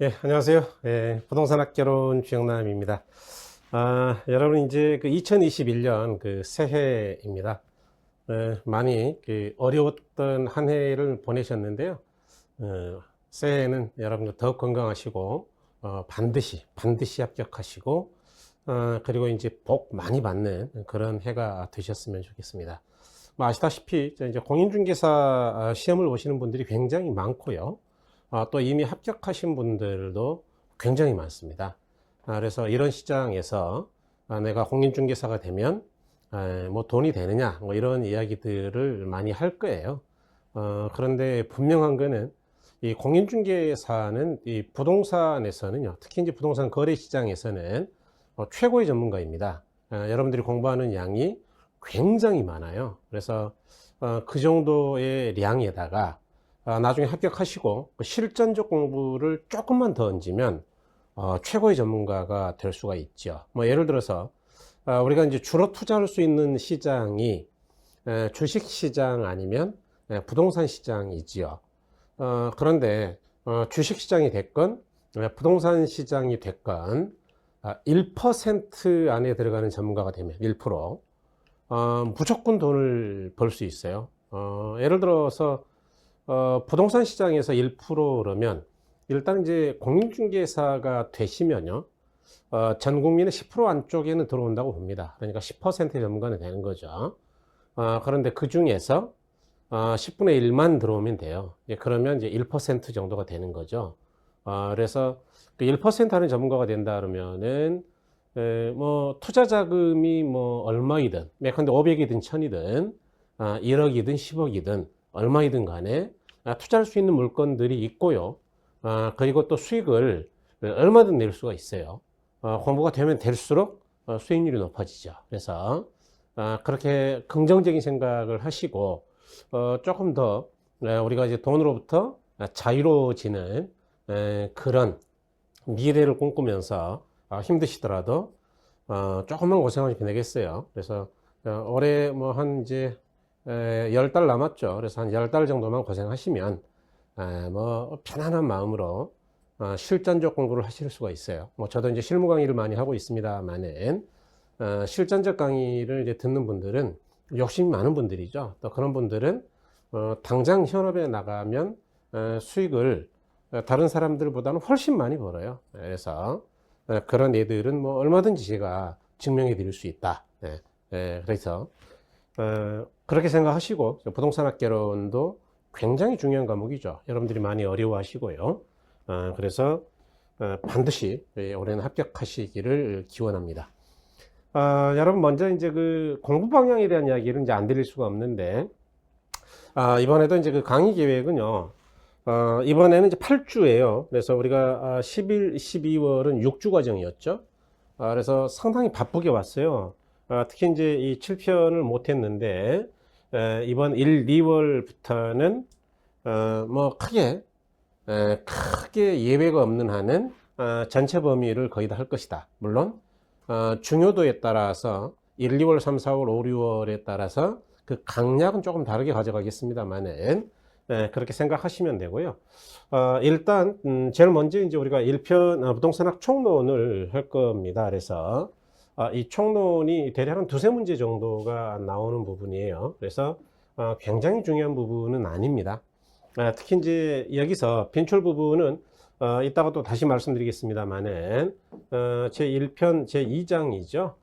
예, 안녕하세요. 부동산 학개론 주영남입니다. 여러분 이제 그 2021년 그 새해입니다. 많이 그 어려웠던 한 해를 보내셨는데요. 새해에는 여러분들 더욱 건강하시고 반드시 합격하시고 그리고 이제 복 많이 받는 그런 해가 되셨으면 좋겠습니다. 뭐 아시다시피 이제 공인중개사 시험을 보시는 분들이 굉장히 많고요. 또 이미 합격하신 분들도 굉장히 많습니다. 그래서 이런 시장에서 내가 공인중개사가 되면 뭐 돈이 되느냐 뭐 이런 이야기들을 많이 할 거예요. 그런데 분명한 거는 이 공인중개사는 이 부동산에서는요, 특히 이제 부동산 거래 시장에서는 최고의 전문가입니다. 여러분들이 공부하는 양이 굉장히 많아요. 그래서 그 정도의 량에다가 나중에 합격하시고 그 실전적 공부를 조금만 더 얹으면 최고의 전문가가 될 수가 있죠. 뭐 예를 들어서 우리가 이제 주로 투자할 수 있는 시장이 주식 시장 아니면 부동산 시장이지요. 그런데 주식 시장이 됐건 부동산 시장이 됐건 1% 안에 들어가는 전문가가 되면 1% 무조건 돈을 벌 수 있어요. 예를 들어서 부동산 시장에서 1%라면 일단 이제 공인중개사가 되시면요, 전 국민의 10% 안쪽에는 들어온다고 봅니다. 그러니까 10% 전문가는 되는 거죠. 그런데 그 중에서 10분의 1만 들어오면 돼요. 그러면 이제 1% 정도가 되는 거죠. 그래서 그 1% 하는 전문가가 된다 그러면은 뭐 투자 자금이 뭐 얼마이든, 예컨대 500이든 1000이든 1억이든 10억이든 얼마이든 간에 투자할 수 있는 물건들이 있고요. 그리고 또 수익을 얼마든 낼 수가 있어요. 공부가 되면 될수록 수익률이 높아지죠. 그래서 그렇게 긍정적인 생각을 하시고 조금 더 우리가 이제 돈으로부터 자유로워지는 그런 미래를 꿈꾸면서 힘드시더라도 조금만 고생하시면 되겠어요. 그래서 올해 뭐 한 이제 10달 남았죠. 그래서 한 10달 정도만 고생하시면 뭐 편안한 마음으로 실전적 공부를 하실 수가 있어요. 뭐 저도 이제 실무 강의를 많이 하고 있습니다만은 실전적 강의를 이제 듣는 분들은 욕심이 많은 분들이죠. 또 그런 분들은 당장 현업에 나가면 수익을 다른 사람들보다는 훨씬 많이 벌어요. 그래서 그런 애들은 뭐 얼마든지 제가 증명해 드릴 수 있다. 그래서 그렇게 생각하시고 부동산 학개론도 굉장히 중요한 과목이죠. 여러분들이 많이 어려워하시고요. 그래서 반드시 올해는 합격하시기를 기원합니다. 여러분 먼저 이제 그 공부 방향에 대한 이야기를 이제 안 드릴 수가 없는데 이번에도 이제 그 강의 계획은요. 이번에는 이제 8주예요. 그래서 우리가 11, 12월은 6주 과정이었죠. 그래서 상당히 바쁘게 왔어요. 특히 이제 이 7편을 못 했는데 이번 1, 2월부터는 뭐 크게 예외가 없는 한은 전체 범위를 거의 다 할 것이다. 물론 중요도에 따라서 1, 2월, 3, 4월, 5, 6월에 따라서 그 강약은 조금 다르게 가져가겠습니다만은 그렇게 생각하시면 되고요. 일단 제일 먼저 이제 우리가 1편 부동산학 총론을 할 겁니다. 그래서 이 총론이 대략 한 두세 문제 정도가 나오는 부분이에요. 그래서 굉장히 중요한 부분은 아닙니다. 특히 이제 여기서 빈출 부분은 이따가 또 다시 말씀드리겠습니다만은 제 1편 제 2장이죠.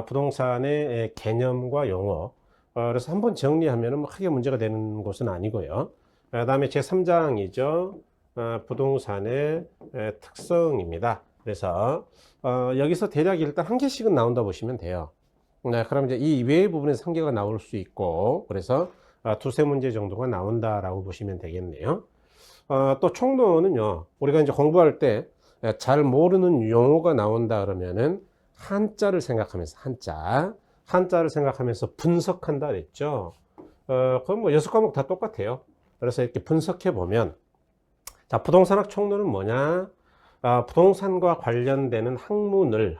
부동산의 개념과 용어. 그래서 한번 정리하면 뭐 크게 문제가 되는 것은 아니고요. 그 다음에 제 3장이죠. 부동산의 특성입니다. 그래서 여기서 대략 일단 한 개씩은 나온다 보시면 돼요. 그럼 이제 이 이외의 부분에서 한 개가 나올 수 있고, 그래서 두세 문제 정도가 나온다라고 보시면 되겠네요. 또 총론은요, 우리가 이제 공부할 때 잘 모르는 용어가 나온다 그러면은 한자를 생각하면서 한자를 생각하면서 분석한다 그랬죠. 그럼 뭐 6과목 다 똑같아요. 그래서 이렇게 분석해 보면, 자, 부동산학 총론은 뭐냐? 부동산과 관련되는 학문을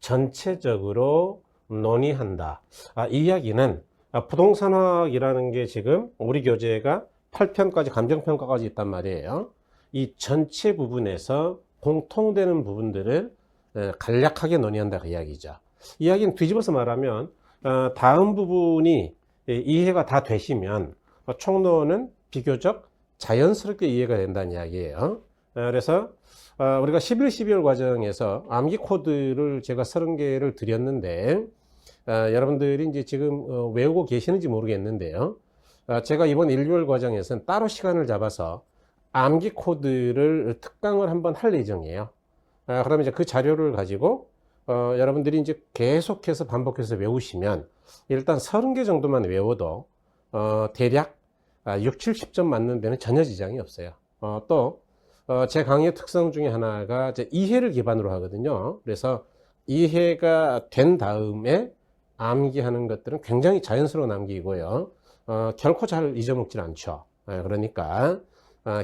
전체적으로 논의한다. 이 이야기는 부동산학이라는 게 지금 우리 교재가 8편까지 감정평가까지 있단 말이에요. 이 전체 부분에서 공통되는 부분들을 간략하게 논의한다 그 이야기죠. 이야기는 뒤집어서 말하면 다음 부분이 이해가 다 되시면 총론은 비교적 자연스럽게 이해가 된다는 이야기예요. 그래서 우리가 11, 12월 과정에서 암기 코드를 제가 30개를 드렸는데 여러분들이 이제 지금 외우고 계시는지 모르겠는데요. 제가 이번 1, 2월 과정에서는 따로 시간을 잡아서 암기 코드를 특강을 한번 할 예정이에요. 그러면 이제 그 자료를 가지고 여러분들이 이제 계속해서 반복해서 외우시면 일단 30개 정도만 외워도 대략 6, 70점 맞는 데는 전혀 지장이 없어요. 또 제 강의의 특성 중에 하나가 이제 이해를 기반으로 하거든요. 그래서 이해가 된 다음에 암기하는 것들은 굉장히 자연스러운 암기이고요. 결코 잘 잊어먹질 않죠. 그러니까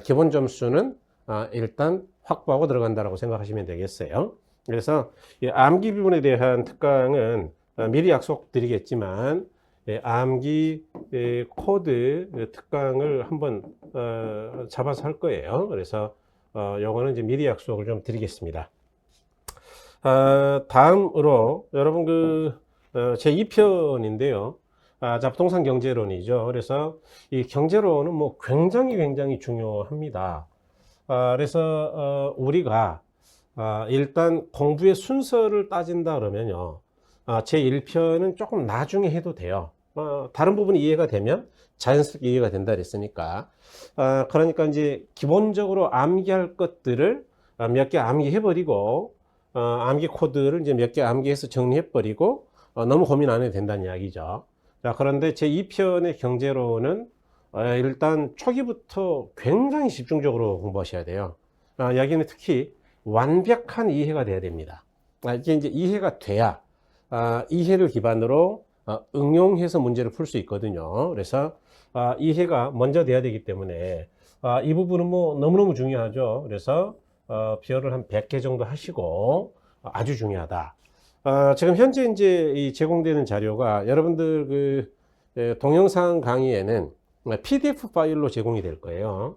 기본 점수는 일단 확보하고 들어간다고 생각하시면 되겠어요. 그래서 이 암기 부분에 대한 특강은 미리 약속드리겠지만 암기 코드 다음을 한번 잡아서 할 거예요. 그래서 요거는 이제 미리 약속을 좀 드리겠습니다. 다음으로 여러분 제 2편인데요. 자, 부동산 경제론이죠. 그래서 이 경제론은 뭐 굉장히 중요합니다. 그래서 우리가 일단 공부의 순서를 따진다 그러면요. 제 1편은 조금 나중에 해도 돼요. 다른 부분이 이해가 되면 자연스럽게 이해가 된다 그랬으니까. 그러니까 이제 기본적으로 암기할 것들을 몇 개 암기해버리고, 암기 코드를 이제 몇 개 암기해서 정리해버리고, 너무 고민 안 해도 된다는 이야기죠. 자, 그런데 제 2편의 경제론은 일단 초기부터 굉장히 집중적으로 공부하셔야 돼요. 여기는 특히 완벽한 이해가 돼야 됩니다. 이게 이제 이해가 돼야 이해를 기반으로 응용해서 문제를 풀 수 있거든요. 그래서 이해가 먼저 돼야 되기 때문에 이 부분은 뭐 너무너무 중요하죠. 그래서 비율을 한 100개 정도 하시고 아주 중요하다. 지금 현재 이제 이 제공되는 자료가 여러분들 동영상 강의에는 PDF 파일로 제공이 될 거예요.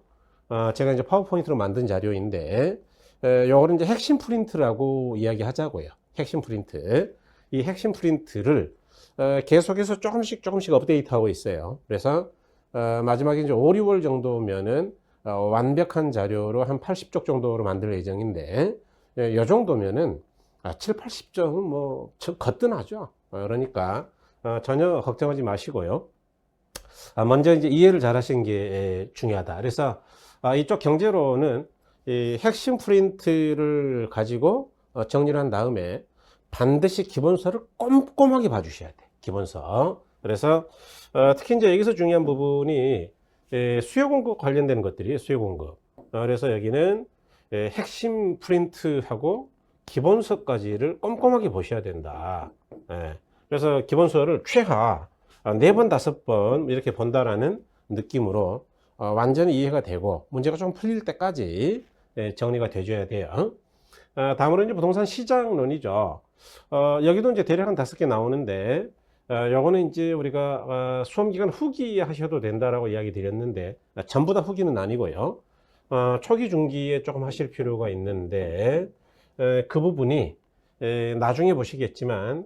제가 이제 파워포인트로 만든 자료인데 요거는 이제 핵심 프린트라고 이야기하자고요. 핵심 프린트. 이 핵심 프린트를 계속해서 조금씩 업데이트하고 있어요. 그래서 마지막에 이제 5, 6월 정도면은 완벽한 자료로 한 80쪽 정도로 만들 예정인데 이 정도면은 7, 80점은 뭐 거뜬하죠. 그러니까 전혀 걱정하지 마시고요. 먼저 이제 이해를 잘 하시는 게 중요하다. 그래서 이쪽 경제로는 이 핵심 프린트를 가지고 정리를 한 다음에 반드시 기본서를 꼼꼼하게 봐주셔야 돼. 기본서. 그래서 특히 이제 여기서 중요한 부분이 수요 공급 관련된 것들이에요. 수요 공급. 그래서 여기는 핵심 프린트하고 기본서까지를 꼼꼼하게 보셔야 된다. 그래서 기본서를 최하 4번, 5번 이렇게 본다라는 느낌으로 완전히 이해가 되고 문제가 좀 풀릴 때까지 정리가 돼줘야 돼요. 다음으로 이제 부동산 시장론이죠. 여기도 이제 대략 한 5개 나오는데 요거는 이제 우리가 수험기간 후기 하셔도 된다라고 이야기 드렸는데 전부 다 후기는 아니고요. 초기 중기에 조금 하실 필요가 있는데 그 부분이 나중에 보시겠지만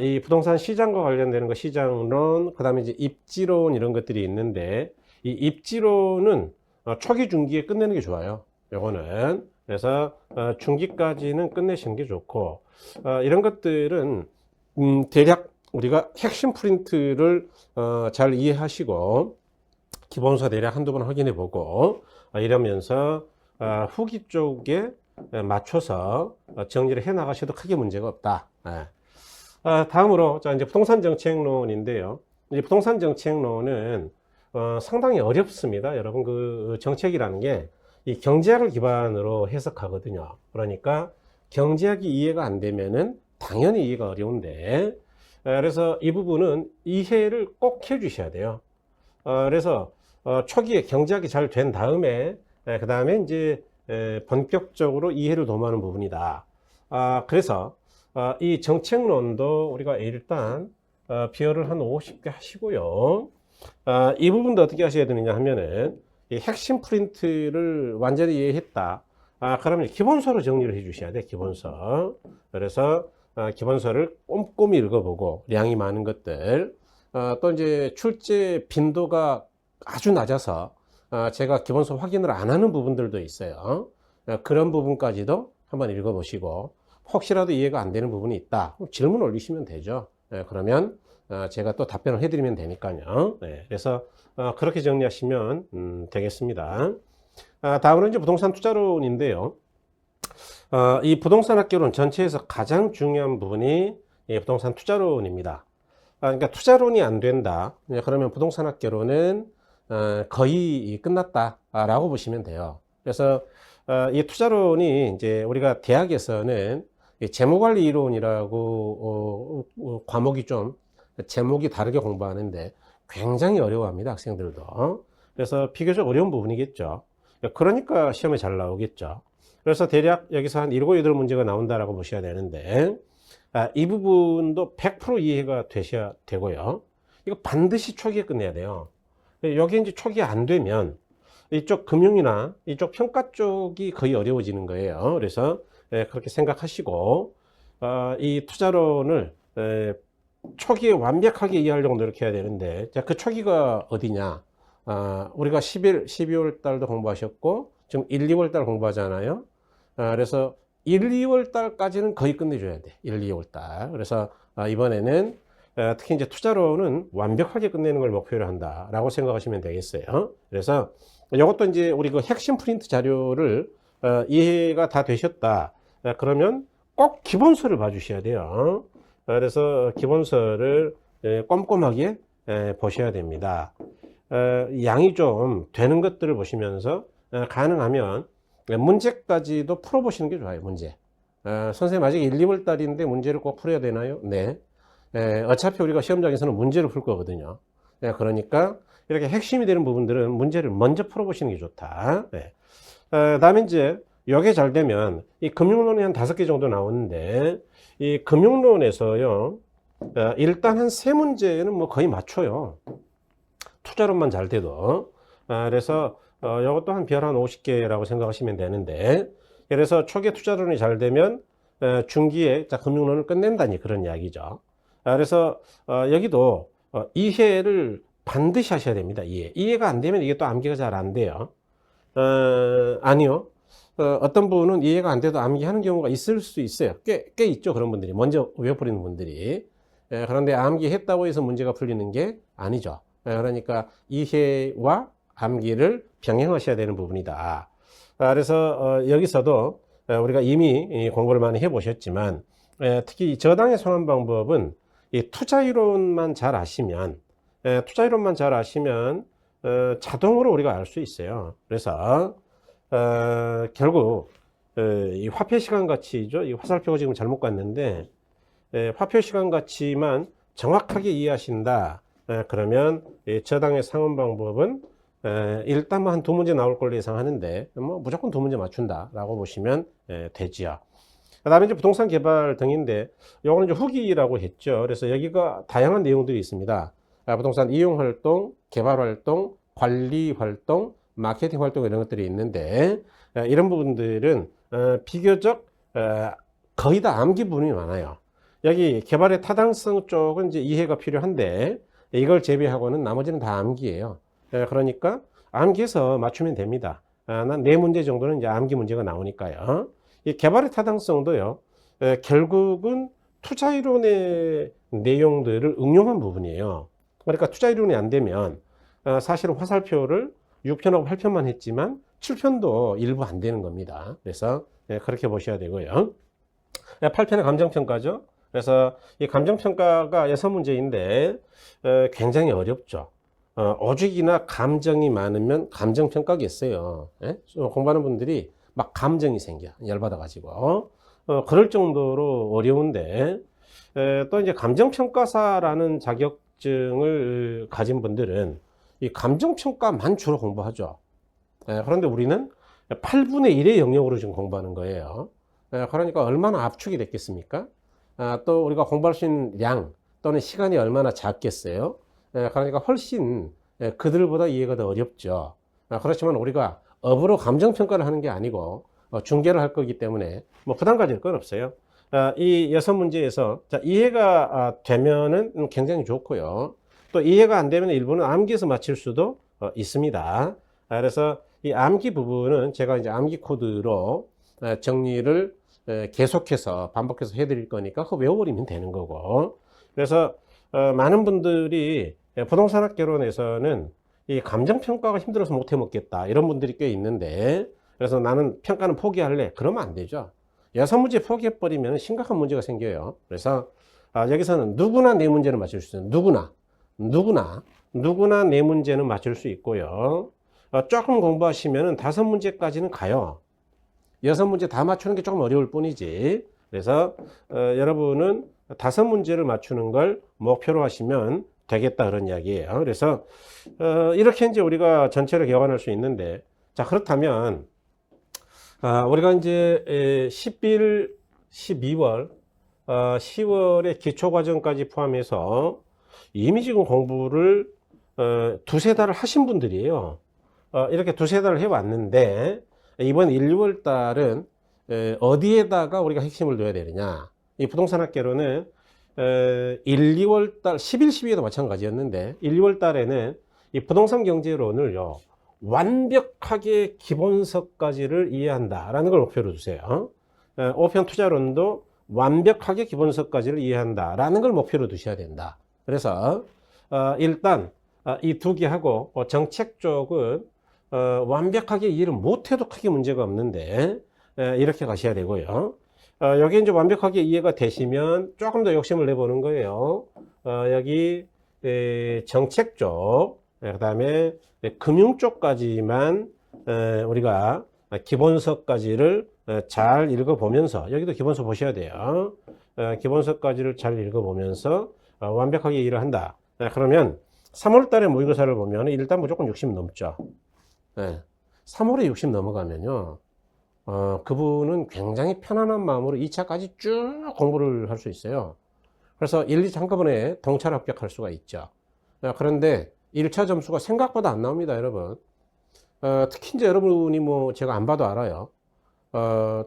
이 부동산 시장과 관련되는 거 시장론, 그 다음에 이제 입지론 이런 것들이 있는데 이 입지론은 초기 중기에 끝내는 게 좋아요. 요거는 그래서 중기까지는 끝내시는 게 좋고 이런 것들은 대략 우리가 핵심 프린트를 잘 이해하시고 기본서 대략 한두 번 확인해 보고 이러면서 후기 쪽에 맞춰서 정리를 해 나가셔도 크게 문제가 없다. 다음으로 자 이제 부동산 정책론인데요. 이 부동산 정책론은 상당히 어렵습니다. 여러분 그 정책이라는 게 이 경제학을 기반으로 해석하거든요. 그러니까 경제학이 이해가 안 되면은 당연히 이해가 어려운데 그래서 이 부분은 이해를 꼭 해주셔야 돼요. 그래서 초기에 경제학이 잘 된 다음에 그 다음에 이제 본격적으로 이해를 도모하는 부분이다. 그래서 이 정책론도 우리가 일단 비율을 한 50개 하시고요. 이 부분도 어떻게 하셔야 되느냐 하면은 이 핵심 프린트를 완전히 이해했다. 그러면 기본서로 정리를 해 주셔야 돼, 기본서. 그래서 기본서를 꼼꼼히 읽어보고, 량이 많은 것들, 또 이제 출제 빈도가 아주 낮아서 제가 기본서 확인을 안 하는 부분들도 있어요. 그런 부분까지도 한번 읽어보시고, 혹시라도 이해가 안 되는 부분이 있다, 질문 올리시면 되죠. 그러면 제가 또 답변을 해드리면 되니까요. 그래서 그렇게 정리하시면 되겠습니다. 다음은 이제 부동산 투자론인데요. 이 부동산 학교론 전체에서 가장 중요한 부분이 부동산 투자론입니다. 그러니까 투자론이 안 된다, 그러면 부동산 학교론은 거의 끝났다라고 보시면 돼요. 그래서 이 투자론이 이제 우리가 대학에서는 재무관리 이론이라고 과목이 좀 제목이 다르게 공부하는데 굉장히 어려워합니다, 학생들도. 그래서 비교적 어려운 부분이겠죠. 그러니까 시험에 잘 나오겠죠. 그래서 대략 여기서 한 7, 8문제가 나온다라고 보셔야 되는데, 이 부분도 100% 이해가 되셔야 되고요. 이거 반드시 초기에 끝내야 돼요. 여기 이제 초기에 안 되면 이쪽 금융이나 이쪽 평가 쪽이 거의 어려워지는 거예요. 그래서 그렇게 생각하시고, 이 투자론을 초기에 완벽하게 이해하려고 노력해야 되는데, 자, 그 초기가 어디냐? 우리가 12월 달도 공부하셨고, 지금 1, 2월 달 공부하잖아요. 그래서 1, 2월 달까지는 거의 끝내줘야 돼. 1, 2월 달. 그래서 이번에는 특히 이제 투자론은 완벽하게 끝내는 걸 목표로 한다라고 생각하시면 되겠어요. 그래서 이것도 이제 우리 그 핵심 프린트 자료를 이해가 다 되셨다. 그러면 꼭 기본서를 봐주셔야 돼요. 그래서 기본서를 꼼꼼하게 보셔야 됩니다. 양이 좀 되는 것들을 보시면서 가능하면 문제까지도 풀어보시는 게 좋아요. 문제. 선생님 아직 1, 2월 달인데 문제를 꼭 풀어야 되나요? 네. 어차피 우리가 시험장에서는 문제를 풀 거거든요. 그러니까 이렇게 핵심이 되는 부분들은 문제를 먼저 풀어보시는 게 좋다. 다음에 이제 이게 잘 되면 이 금융론이 한 5개 정도 나오는데, 이 금융론에서요, 일단 한 3문제는 뭐 거의 맞춰요. 투자론만 잘 돼도. 그래서 이것도 한 별 한 50개라고 생각하시면 되는데, 그래서 초기 투자론이 잘 되면 중기에 금융론을 끝낸다니 그런 이야기죠. 그래서 여기도 이해를 반드시 하셔야 됩니다. 이해가 안 되면 이게 또 암기가 잘 안 돼요. 아니요. 어떤 분은 이해가 안 돼도 암기하는 경우가 있을 수 있어요. 꽤 있죠. 그런 분들이. 먼저 외워버리는 분들이. 그런데 암기했다고 해서 문제가 풀리는 게 아니죠. 그러니까 이해와 암기를 병행하셔야 되는 부분이다. 그래서 여기서도 우리가 이미 공부를 많이 해보셨지만, 특히 저당의 손환 방법은 이 투자이론만 잘 아시면, 자동으로 우리가 알 수 있어요. 그래서 결국 이 화폐 시간 가치죠. 이 화살표가 지금 잘못 갔는데, 화폐 시간 가치만 정확하게 이해하신다. 그러면 저당의 상환 방법은 일단 뭐 한 2문제 나올 걸로 예상하는데, 뭐 무조건 2문제 맞춘다라고 보시면 되지요. 그다음에 이제 부동산 개발 등인데, 요거는 이제 후기라고 했죠. 그래서 여기가 다양한 내용들이 있습니다. 부동산 이용 활동, 개발 활동, 관리 활동, 마케팅 활동 이런 것들이 있는데, 이런 부분들은 비교적 거의 다 암기 부분이 많아요. 여기 개발의 타당성 쪽은 이제 이해가 필요한데, 이걸 제외하고는 나머지는 다 암기예요. 그러니까 암기해서 맞추면 됩니다. 난 4문제 정도는 이제 암기 문제가 나오니까요. 이 개발의 타당성도요, 결국은 투자이론의 내용들을 응용한 부분이에요. 그러니까 투자이론이 안 되면 사실은 화살표를 6편하고 8편만 했지만 7편도 일부 안 되는 겁니다. 그래서 그렇게 보셔야 되고요. 8편의 감정평가죠. 그래서 이 감정평가가 6문제인데 굉장히 어렵죠. 오직이나 감정이 많으면 감정평가겠어요. 공부하는 분들이 막 감정이 생겨, 열받아가지고. 그럴 정도로 어려운데, 또 이제 감정평가사라는 자격증을 가진 분들은 이 감정평가만 주로 공부하죠. 그런데 우리는 8분의 1의 영역으로 지금 공부하는 거예요. 그러니까 얼마나 압축이 됐겠습니까? 또 우리가 공부할 수 있는 양 또는 시간이 얼마나 작겠어요? 그러니까 훨씬 그들보다 이해가 더 어렵죠. 그렇지만 우리가 업으로 감정평가를 하는 게 아니고 중계를 할 거기 때문에 뭐 부담 가질 건 없어요. 이 6문제에서 이해가 되면은 굉장히 좋고요. 또 이해가 안 되면 일부는 암기해서 맞힐 수도 있습니다. 그래서 이 암기 부분은 제가 이제 암기 코드로 정리를 계속해서 반복해서 해드릴 거니까 그거 외워버리면 되는 거고. 그래서 많은 분들이 부동산학개론에서는 이 감정평가가 힘들어서 못 해먹겠다 이런 분들이 꽤 있는데, 그래서 나는 평가는 포기할래 그러면 안 되죠. 6문제 포기해버리면 심각한 문제가 생겨요. 그래서 여기서는 누구나 4문제는 맞출 수 있어요. 누구나 4문제는 맞출 수 있고요. 조금 공부하시면 5문제까지는 가요. 6문제 다 맞추는 게 조금 어려울 뿐이지. 그래서 여러분은 5문제를 맞추는 걸 목표로 하시면 되겠다 그런 이야기예요. 그래서 이렇게 이제 우리가 전체를 개관할 수 있는데, 자 그렇다면 우리가 이제 11, 12월, 10월에 기초과정까지 포함해서 이미 지금 공부를 두세 달을 하신 분들이에요. 이렇게 두세 달을 해왔는데, 이번 1, 2월 달은 어디에다가 우리가 핵심을 둬야 되느냐. 이 부동산학개론은 1, 2월 달, 11, 12에도 마찬가지였는데, 1, 2월 달에는 이 부동산 경제론을요, 완벽하게 기본서까지를 이해한다라는 걸 목표로 두세요. 오편 투자론도 완벽하게 기본서까지를 이해한다라는 걸 목표로 두셔야 된다. 그래서 일단 이 두 개 하고 정책 쪽은 완벽하게 이해를 못해도 크게 문제가 없는데 이렇게 가셔야 되고요. 여기 이제 완벽하게 이해가 되시면 조금 더 욕심을 내보는 거예요. 여기 정책 쪽, 그 다음에 금융 쪽까지만 우리가 기본서까지를 잘 읽어보면서, 여기도 기본서 보셔야 돼요. 기본서까지를 잘 읽어보면서 완벽하게 이해를 한다. 그러면 3월 달에 모의고사를 보면 일단 무조건 60 넘죠. 3월에 60 넘어가면요, 그분은 굉장히 편안한 마음으로 2차까지 쭉 공부를 할 수 있어요. 그래서 1, 2차 한꺼번에 동차로 합격할 수가 있죠. 그런데 1차 점수가 생각보다 안 나옵니다, 여러분. 특히 이제 여러분이 뭐 제가 안 봐도 알아요.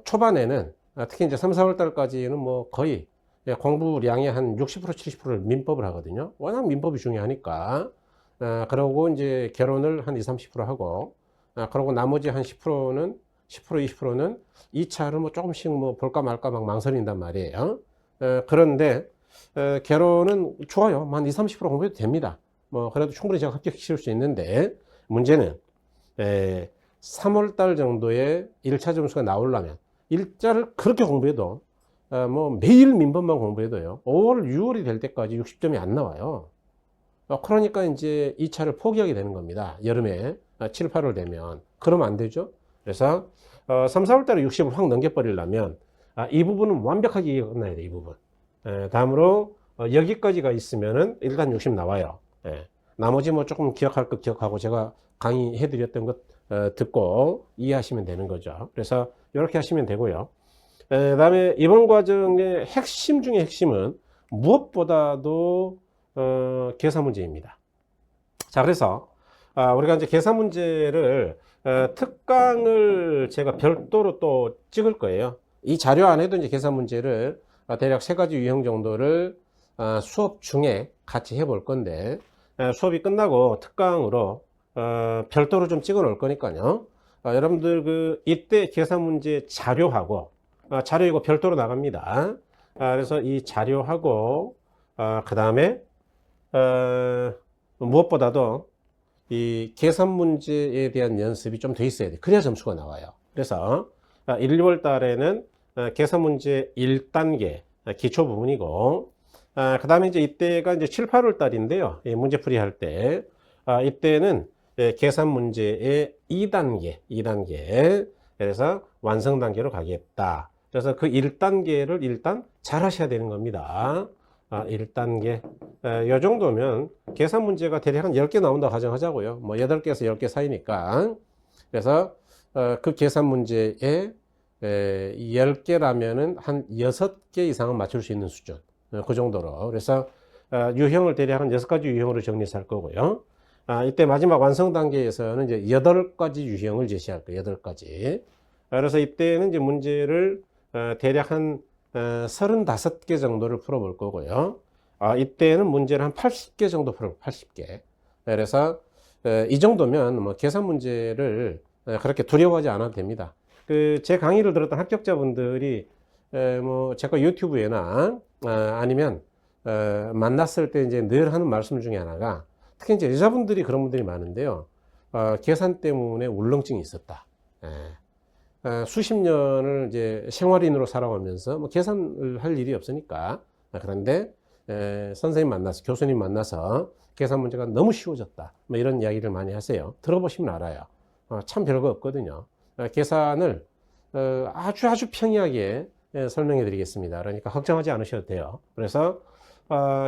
초반에는 특히 이제 3, 4월 달까지는 뭐 거의 공부량의 한 60%, 70%를 민법을 하거든요. 워낙 민법이 중요하니까. 그러고 이제 결혼을 한 20, 30% 하고, 그러고 나머지 한 10%는 10%, 20%는 2차를 뭐 조금씩 뭐 볼까 말까 막 망설인단 말이에요. 그런데 결혼은 좋아요. 한 20, 30% 공부해도 됩니다. 뭐 그래도 충분히 제가 합격시킬 수 있는데, 문제는 3월 달 정도에 1차 점수가 나오려면 1자를 그렇게 공부해도 뭐 매일 민법만 공부해도요, 5월, 6월이 될 때까지 60점이 안 나와요. 그러니까 이제 2차를 포기하게 되는 겁니다. 여름에 7, 8월 되면. 그러면 안 되죠. 그래서 3, 4월 달에 60을 확 넘겨버리려면 이 부분은 완벽하게 이해가 끝나야 돼, 이 부분. 다음으로 여기까지가 있으면은 일단 60 나와요. 나머지 뭐 조금 기억할 것 기억하고 제가 강의해 드렸던 것 듣고 이해하시면 되는 거죠. 그래서 이렇게 하시면 되고요. 그다음에 이번 과정의 핵심 중에 핵심은 무엇보다도 계산 문제입니다. 자, 그래서 우리가 이제 계산 문제를 특강을 제가 별도로 또 찍을 거예요. 이 자료 안에도 이제 계산 문제를 대략 3가지 유형 정도를 수업 중에 같이 해볼 건데, 수업이 끝나고 특강으로 별도로 좀 찍어 놓을 거니까요. 여러분들 이때 계산 문제 자료하고, 자료 이거 별도로 나갑니다. 그래서 이 자료하고 그 다음에 무엇보다도 이 계산 문제에 대한 연습이 좀 돼 있어야 돼. 그래야 점수가 나와요. 그래서 1, 2월 달에는 계산 문제 1단계 기초 부분이고, 그 다음에 이제 이때가 이제 7, 8월 달인데요. 문제풀이 할 때, 이때는 계산 문제의 2단계. 그래서 완성 단계로 가겠다. 그래서 그 1단계를 일단 잘 하셔야 되는 겁니다. 1단계. 요 정도면 계산 문제가 대략 한 10개 나온다 가정하자고요. 뭐 8개에서 10개 사이니까. 그래서 그 계산 문제에 10개라면은 한 6개 이상은 맞출 수 있는 수준. 그 정도로. 그래서 유형을 대략 한 6가지 유형으로 정리해서 할 거고요. 이때 마지막 완성 단계에서는 이제 8가지 유형을 제시할 거예요. 8가지. 그래서 이때는 이제 문제를 대략 한 35개 정도를 풀어볼 거고요. 이때는 문제를 한 80개 정도 풀어볼 80개. 그래서 이 정도면 뭐 계산 문제를 그렇게 두려워하지 않아도 됩니다. 제 강의를 들었던 합격자분들이 뭐 제가 유튜브에나 아니면 만났을 때 이제 늘 하는 말씀 중에 하나가, 특히 이제 여자분들이 그런 분들이 많은데요. 계산 때문에 울렁증이 있었다. 수십 년을 이제 생활인으로 살아가면서 뭐 계산을 할 일이 없으니까. 그런데 선생님 만나서, 교수님 만나서 계산 문제가 너무 쉬워졌다, 뭐 이런 이야기를 많이 하세요. 들어보시면 알아요. 참 별거 없거든요. 계산을 아주 평이하게 설명해 드리겠습니다. 그러니까 걱정하지 않으셔도 돼요. 그래서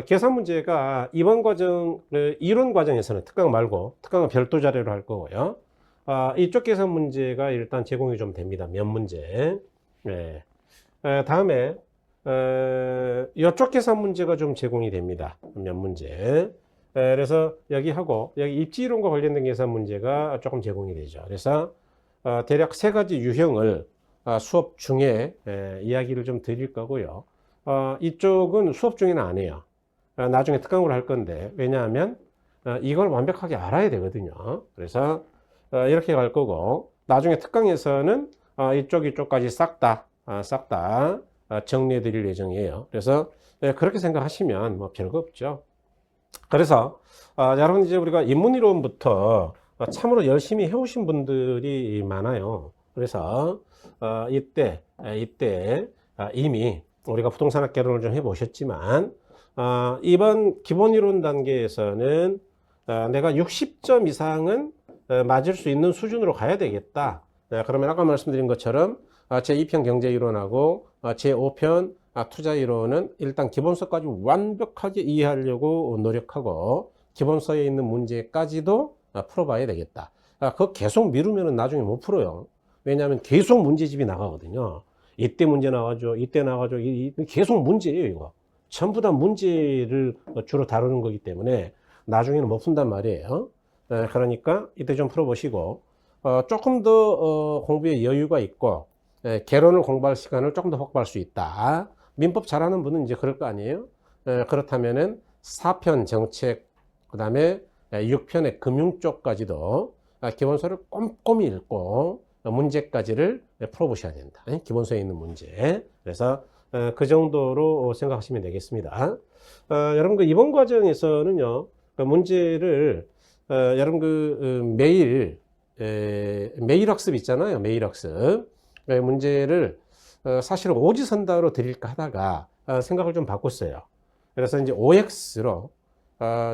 계산 문제가 이번 과정, 이론 과정에서는 특강 말고, 특강은 별도 자료로 할 거고요. 이쪽 계산 문제가 일단 제공이 좀 됩니다. 몇 문제. 네. 다음에 이쪽 계산 문제가 좀 제공이 됩니다. 몇 문제. 그래서 여기 입지이론과 관련된 계산 문제가 조금 제공이 되죠. 그래서 대략 3가지 유형을 수업 중에 이야기를 좀 드릴 거고요. 이쪽은 수업 중에는 안 해요. 나중에 특강으로 할 건데, 왜냐하면 이걸 완벽하게 알아야 되거든요. 그래서 이렇게 갈 거고, 나중에 특강에서는 이쪽까지 싹 다 정리해 드릴 예정이에요. 그래서 그렇게 생각하시면 뭐 별거 없죠. 그래서 여러분, 이제 우리가 인문이론부터 참으로 열심히 해오신 분들이 많아요. 그래서 이때 이미 우리가 부동산학 개론을 좀 해보셨지만, 이번 기본이론 단계에서는 내가 60점 이상은 맞을 수 있는 수준으로 가야 되겠다. 그러면 아까 말씀드린 것처럼 제2편 경제이론하고 제5편 투자이론은 일단 기본서까지 완벽하게 이해하려고 노력하고, 기본서에 있는 문제까지도 풀어봐야 되겠다. 그거 계속 미루면 나중에 못 풀어요. 왜냐하면 계속 문제집이 나가거든요. 이때 문제 나가죠, 이때 나가죠. 계속 문제예요. 이거 전부 다 문제를 주로 다루는 거기 때문에 나중에는 못 푼단 말이에요. 그러니까 이때 좀 풀어보시고, 조금 더 공부에 여유가 있고 개론을 공부할 시간을 조금 더 확보할 수 있다. 민법 잘하는 분은 이제 그럴 거 아니에요. 그렇다면은 4편 정책, 그 다음에 6편의 금융 쪽까지도 기본서를 꼼꼼히 읽고 문제까지를 풀어보셔야 된다. 기본서에 있는 문제. 그래서 그 정도로 생각하시면 되겠습니다. 여러분, 이번 과정에서는요, 문제를 여러분 매일 학습 있잖아요. 매일 학습. 문제를 사실은 오지선다로 드릴까 하다가 생각을 좀 바꿨어요. 그래서 이제 OX로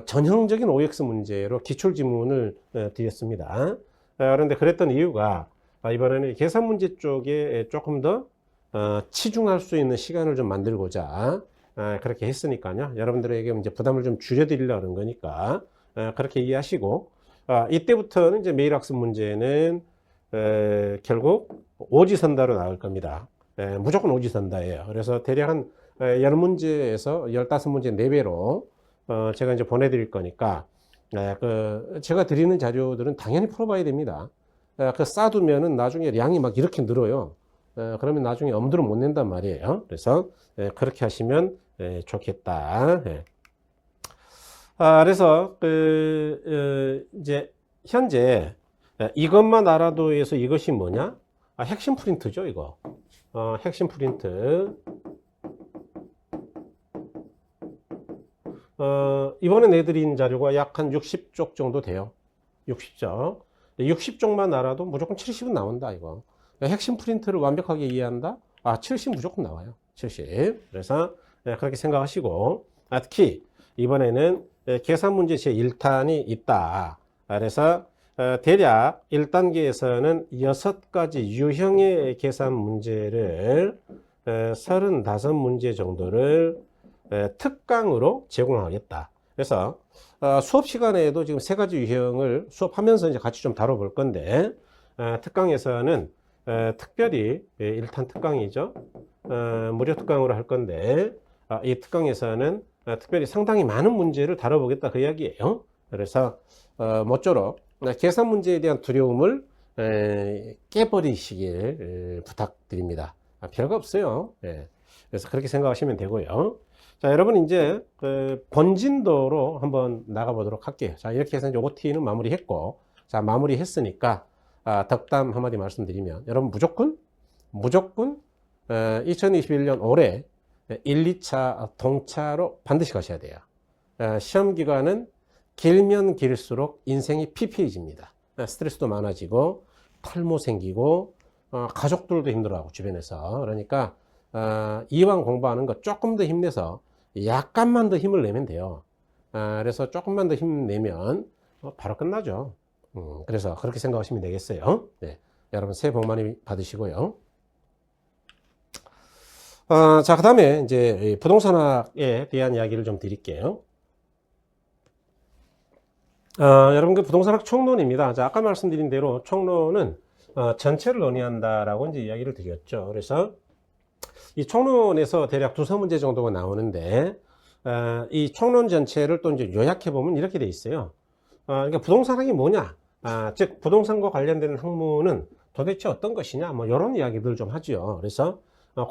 전형적인 OX 문제로 기출지문을 드렸습니다. 그런데 그랬던 이유가, 이번에는 계산 문제 쪽에 조금 더 치중할 수 있는 시간을 좀 만들고자 그렇게 했으니까요. 여러분들에게 이제 부담을 좀 줄여드리려고 하는 거니까 그렇게 이해하시고, 이때부터는 이제 매일 학습 문제는 결국 오지선다로 나올 겁니다. 무조건 오지선다예요. 그래서 대략 한 10문제에서 15문제 4배로 제가 이제 보내드릴 거니까, 제가 드리는 자료들은 당연히 풀어봐야 됩니다. 쌓아두면은 나중에 양이 막 이렇게 늘어요. 그러면 나중에 엄두를 못 낸단 말이에요. 그래서 그렇게 하시면 좋겠다. 그래서 이제 현재 이것만 알아도 해서 이것이 뭐냐? 핵심 프린트죠, 이거. 핵심 프린트. 이번에 내드린 자료가 약 한 60쪽 정도 돼요. 60쪽. 60쪽만 알아도 무조건 70은 나온다, 이거. 핵심 프린트를 완벽하게 이해한다? 70 무조건 나와요. 70. 그래서 그렇게 생각하시고, 특히 이번에는 계산 문제 제1탄이 있다. 그래서 대략 1단계에서는 6가지 유형의 계산 문제를 35문제 정도를 특강으로 제공하겠다. 그래서 수업 시간에도 지금 3가지 유형을 수업하면서 이제 같이 좀 다뤄볼 건데, 특강에서는 특별히 1탄 특강이죠. 무료 특강으로 할 건데, 이 특강에서는 특별히 상당히 많은 문제를 다뤄보겠다, 그 이야기예요. 그래서 모쪼록 계산 문제에 대한 두려움을 깨버리시길 부탁드립니다. 별거 없어요. 예. 그래서 그렇게 생각하시면 되고요. 자, 여러분 이제 본진도로 한번 나가보도록 할게요. 자, 이렇게 해서 이제 OT는 마무리했고, 자, 마무리했으니까 덕담 한마디 말씀드리면, 여러분 무조건 2021년 올해 1, 2차 동차로 반드시 가셔야 돼요. 시험 기간은 길면 길수록 인생이 피폐해집니다. 스트레스도 많아지고 탈모 생기고 가족들도 힘들어하고 주변에서. 그러니까 이왕 공부하는 거 조금 더 힘내서 약간만 더 힘을 내면 돼요. 그래서 조금만 더 힘내면 바로 끝나죠. 그래서 그렇게 생각하시면 되겠어요. 네. 여러분 새해 복 많이 받으시고요. 자, 그 다음에 이제 부동산학에 대한 이야기를 좀 드릴게요. 여러분 그 부동산학 총론입니다. 자, 아까 말씀드린 대로 총론은 전체를 논의한다라고 이제 이야기를 드렸죠. 그래서 이 총론에서 대략 두세 문제 정도가 나오는데 이 총론 전체를 또 이제 요약해 보면 이렇게 돼 있어요. 그러니까 부동산학이 뭐냐? 즉 부동산과 관련된 학문은 도대체 어떤 것이냐? 뭐 이런 이야기들 좀 하죠. 그래서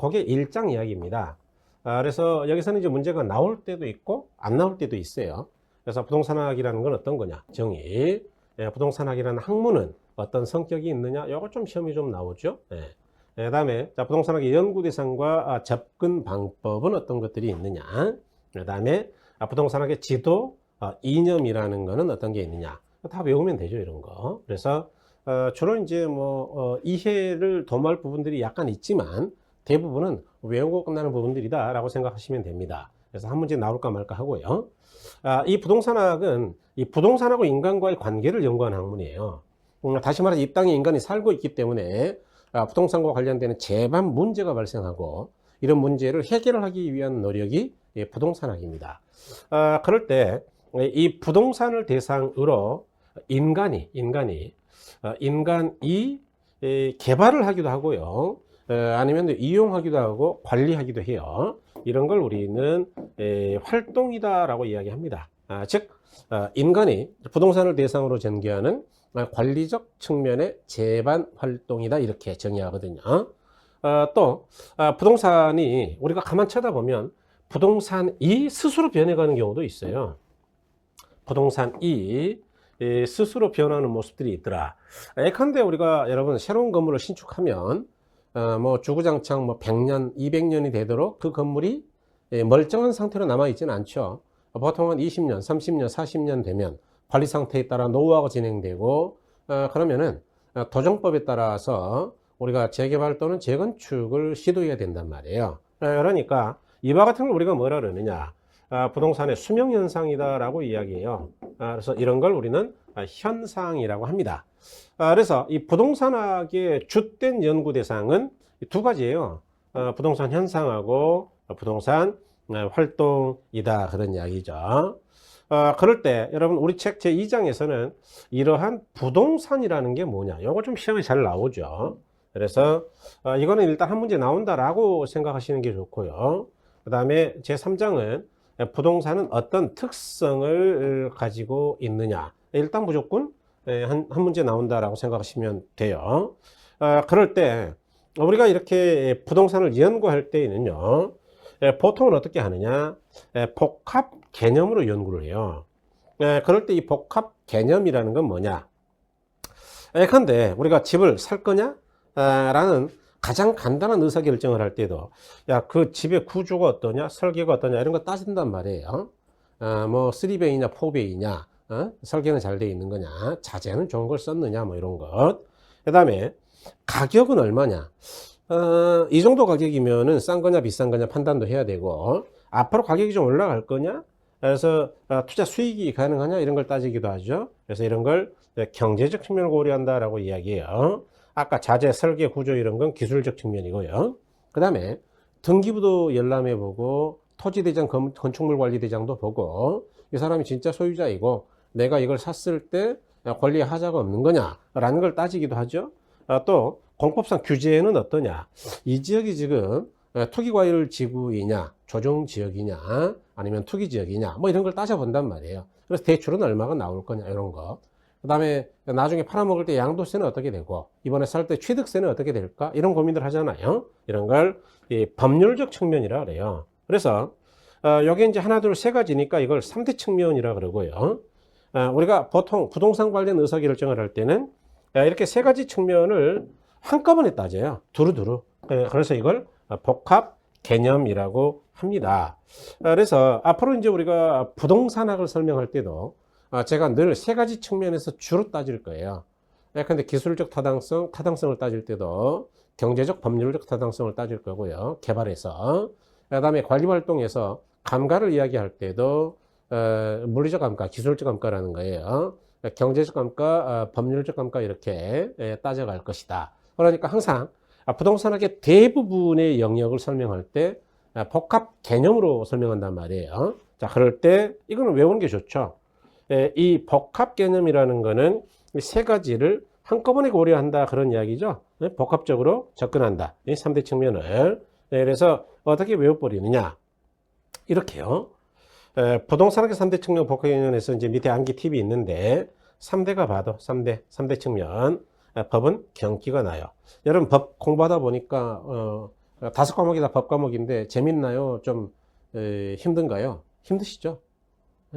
그게 1장 이야기입니다. 그래서 여기서는 이제 문제가 나올 때도 있고 안 나올 때도 있어요. 그래서 부동산학이라는 건 어떤 거냐? 정의. 부동산학이라는 학문은 어떤 성격이 있느냐? 이거 좀 시험이 좀 나오죠. 그 다음에 부동산학의 연구 대상과 접근 방법은 어떤 것들이 있느냐? 그 다음에 부동산학의 지도, 이념이라는 거는 어떤 게 있느냐? 다 외우면 되죠, 이런 거. 그래서 주로 이제 이해를 도모할 부분들이 약간 있지만 대부분은 외우고 끝나는 부분들이다라고 생각하시면 됩니다. 그래서 한 문제 나올까 말까 하고요. 이 부동산학은 이 부동산하고 인간과의 관계를 연구하는 학문이에요. 다시 말해서 이 땅에 인간이 살고 있기 때문에 부동산과 관련되는 재반 문제가 발생하고 이런 문제를 해결하기 위한 노력이 부동산학입니다. 그럴 때 이 부동산을 대상으로 인간이 개발을 하기도 하고요. 아니면 이용하기도 하고 관리하기도 해요. 이런 걸 우리는 활동이다라고 이야기합니다. 즉 인간이 부동산을 대상으로 전개하는 관리적 측면의 재반 활동이다 이렇게 정의하거든요. 또 부동산이 우리가 가만 쳐다보면 부동산이 스스로 변해가는 경우도 있어요. 부동산이 스스로 변하는 모습들이 있더라. 예컨대 우리가 여러분 새로운 건물을 신축하면 주구장창 100년, 200년이 되도록 그 건물이 멀쩡한 상태로 남아있지는 않죠. 보통은 20년, 30년, 40년 되면 관리 상태에 따라 노후화가 진행되고 그러면은 도정법에 따라서 우리가 재개발 또는 재건축을 시도해야 된단 말이에요. 그러니까 이와 같은 걸 우리가 뭐라 그러느냐? 부동산의 수명현상이다라고 이야기해요. 그래서 이런 걸 우리는 현상이라고 합니다. 그래서 이 부동산학의 주된 연구 대상은 두 가지예요. 부동산 현상하고 부동산 활동이다 그런 이야기죠. 그럴 때 여러분 우리 책 제2장에서는 이러한 부동산이라는 게 뭐냐 이거 좀 시험에 잘 나오죠. 그래서 이거는 일단 한 문제 나온다라고 생각하시는 게 좋고요. 그 다음에 제3장은 부동산은 어떤 특성을 가지고 있느냐 일단 무조건 한 문제 나온다라고 생각하시면 돼요. 그럴 때 우리가 이렇게 부동산을 연구할 때에는요 보통은 어떻게 하느냐 복합 개념으로 연구를 해요. 그럴 때 이 복합 개념이라는 건 뭐냐 예컨대 우리가 집을 살 거냐 라는 가장 간단한 의사결정을 할 때도 그 집의 구조가 어떠냐 설계가 어떠냐 이런 거 따진단 말이에요. 3베이냐 4베이냐 설계는 잘 되어 있는 거냐 자재는 좋은 걸 썼느냐 이런 것. 그 다음에 가격은 얼마냐 이 정도 가격이면은 싼 거냐 비싼 거냐 판단도 해야 되고 앞으로 가격이 좀 올라갈 거냐 그래서 투자 수익이 가능하냐 이런 걸 따지기도 하죠. 그래서 이런 걸 경제적 측면을 고려한다라고 이야기해요. 아까 자재, 설계, 구조 이런 건 기술적 측면이고요. 그 다음에 등기부도 열람해보고 토지대장, 건축물관리대장도 보고 이 사람이 진짜 소유자이고 내가 이걸 샀을 때 권리에 하자가 없는 거냐라는 걸 따지기도 하죠. 또 공법상 규제는 어떠냐 이 지역이 지금 투기과열 지구이냐 조정지역이냐 아니면 투기지역이냐 이런 걸 따져본단 말이에요. 그래서 대출은 얼마가 나올 거냐, 이런 거. 그 다음에 나중에 팔아먹을 때 양도세는 어떻게 되고, 이번에 살 때 취득세는 어떻게 될까? 이런 고민들 하잖아요. 이런 걸 이 법률적 측면이라 그래요. 그래서 여기 이제 하나, 둘, 세 가지니까 이걸 3대 측면이라 그러고요. 우리가 보통 부동산 관련 의사결정을 할 때는 이렇게 세 가지 측면을 한꺼번에 따져요. 두루두루. 그래서 이걸 복합 개념이라고 합니다. 그래서 앞으로 이제 우리가 부동산학을 설명할 때도 제가 늘 세 가지 측면에서 주로 따질 거예요. 근데 기술적 타당성을 따질 때도 경제적, 법률적 타당성을 따질 거고요. 개발에서. 그 다음에 관리활동에서 감가를 이야기할 때도 물리적 감가, 기술적 감가라는 거예요. 경제적 감가, 법률적 감가 이렇게 따져갈 것이다. 그러니까 항상 부동산학의 대부분의 영역을 설명할 때 복합 개념으로 설명한단 말이에요. 자, 그럴 때 이거는 외우는 게 좋죠. 이 복합 개념이라는 거는 세 가지를 한꺼번에 고려한다 그런 이야기죠. 복합적으로 접근한다. 이 3대 측면을. 그래서 어떻게 외워버리느냐. 이렇게요. 부동산학의 3대 측면 복합 개념에서 이제 밑에 암기 팁이 있는데 3대가 봐도 3대 측면. 법은 경기가 나요. 여러분 법 공부하다 보니까 5과목이 다 법 과목인데 재밌나요? 좀 힘든가요? 힘드시죠?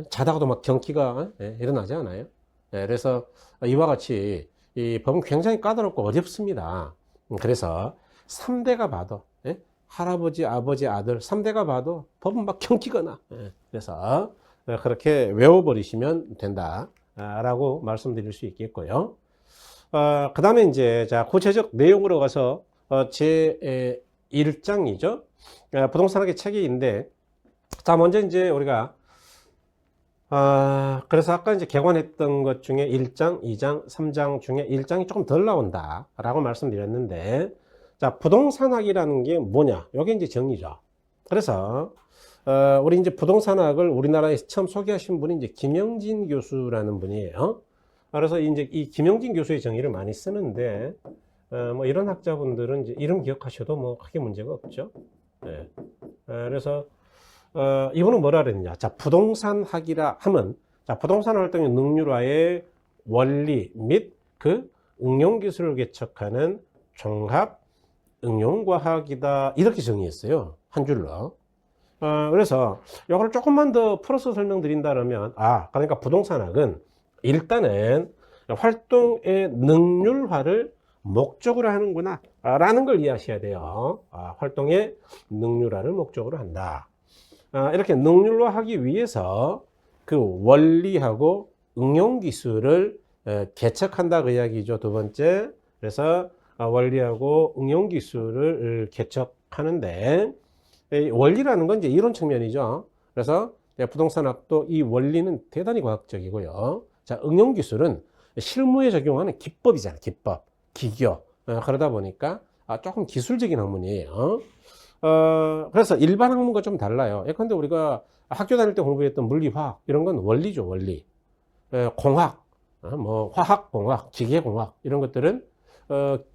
자다가도 막 경기가 일어나지 않아요? 그래서 이와 같이 이 법은 굉장히 까다롭고 어렵습니다. 그래서 3대가 봐도 할아버지, 아버지, 아들 3대가 봐도 법은 막 경기가 나. 그래서 그렇게 외워버리시면 된다라고 말씀드릴 수 있겠고요. 그 다음에 이제 자 구체적 내용으로 가서 제 1장이죠. 부동산학의 책인데, 자 먼저 이제 우리가 그래서 아까 이제 개관했던 것 중에 1장, 2장, 3장 중에 1장이 조금 덜 나온다 라고 말씀드렸는데, 자 부동산학이라는 게 뭐냐, 여기 이제 정의죠. 그래서 우리 이제 부동산학을 우리나라에서 처음 소개하신 분이 이제 김영진 교수라는 분이에요. 그래서 이제 이 김영진 교수의 정의를 많이 쓰는데, 뭐 이런 학자분들은 이제 이름 기억하셔도 뭐 크게 문제가 없죠. 네. 그래서 이분은 뭐라 그랬냐. 자, 부동산학이라 하면, 자, 부동산 활동의 능률화의 원리 및 그 응용 기술을 개척하는 종합 응용과학이다. 이렇게 정의했어요. 한 줄로. 그래서 이걸 조금만 더 풀어서 설명드린다면, 그러니까 부동산학은 일단은 활동의 능률화를 목적으로 하는구나 라는 걸 이해하셔야 돼요. 활동의 능률화를 목적으로 한다. 이렇게 능률화하기 위해서 그 원리하고 응용 기술을 개척한다 그 이야기죠. 두 번째. 그래서 원리하고 응용 기술을 개척하는데, 원리라는 건 이제 이론 측면이죠. 그래서 부동산학도 이 원리는 대단히 과학적이고요. 자, 응용 기술은 실무에 적용하는 기법이잖아요. 기법, 기교. 그러다 보니까 조금 기술적인 학문이에요. 그래서 일반 학문과 좀 달라요. 예컨대 우리가 학교 다닐 때 공부했던 물리, 화학 이런 건 원리죠, 원리. 공학, 뭐 화학, 공학, 기계 공학 이런 것들은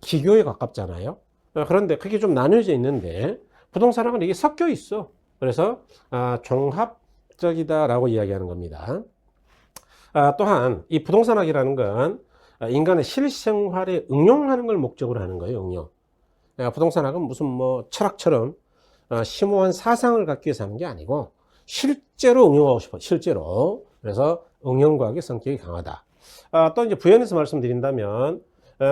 기교에 가깝잖아요. 그런데 그게 좀 나뉘어져 있는데 부동산학은 이게 섞여 있어. 그래서 종합적이다라고 이야기하는 겁니다. 또한 이 부동산학이라는 건 인간의 실생활에 응용하는 걸 목적으로 하는 거예요. 응용. 부동산학은 무슨 뭐 철학처럼 심오한 사상을 갖기 위해서 하는 게 아니고 실제로 응용하고 싶어. 실제로. 그래서 응용과학의 성격이 강하다. 또 이제 부연해서 말씀드린다면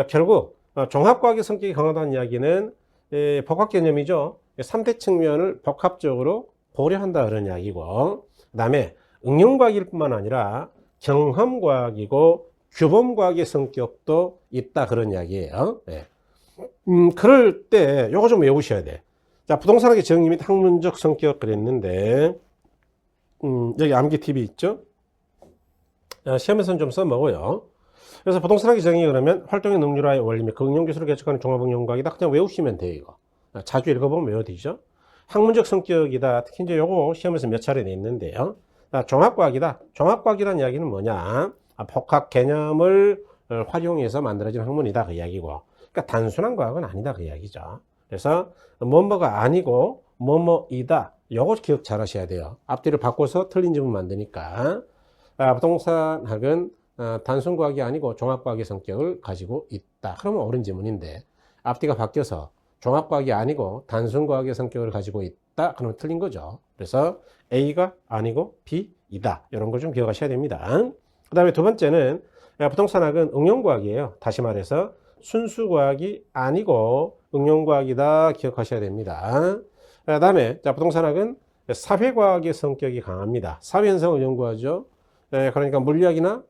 결국 종합과학의 성격이 강하다는 이야기는 복합 개념이죠. 3대 측면을 복합적으로 고려한다 그런 이야기고, 그 다음에 응용과학일 뿐만 아니라 경험과학이고 규범과학의 성격도 있다 그런 이야기예요. 네. 그럴 때 요거 좀 외우셔야 돼. 자, 부동산학의 정의 및 학문적 성격 그랬는데, 여기 암기 팁이 있죠. 시험에서는 좀 써먹어요. 그래서 부동산학의 정의 그러면 활동의 능률화의 원리 및 그 응용 기술을 개척하는 종합응용과학이다. 그냥 외우시면 돼요. 이거 자주 읽어보면 외워지죠. 학문적 성격이다. 특히 이제 요거 시험에서 몇 차례 냈는데요. 종합과학이다. 종합과학이라는 이야기는 뭐냐? 복합 개념을 활용해서 만들어진 학문이다 그 이야기고, 그러니까 단순한 과학은 아니다 그 이야기죠. 그래서 뭐뭐가 아니고 뭐뭐이다. 요거 기억 잘 하셔야 돼요. 앞뒤를 바꿔서 틀린 점을 만드니까. 부동산학은 단순과학이 아니고 종합과학의 성격을 가지고 있다. 그러면 옳은 지문인데 앞뒤가 바뀌어서 종합과학이 아니고 단순과학의 성격을 가지고 있다. 그러면 틀린 거죠. 그래서 A가 아니고 B이다. 이런 걸 좀 기억하셔야 됩니다. 그 다음에 두 번째는 부동산학은 응용과학이에요. 다시 말해서 순수과학이 아니고 응용과학이다. 기억하셔야 됩니다. 그 다음에 부동산학은 사회과학의 성격이 강합니다. 사회현상을 연구하죠. 그러니까 물리학이나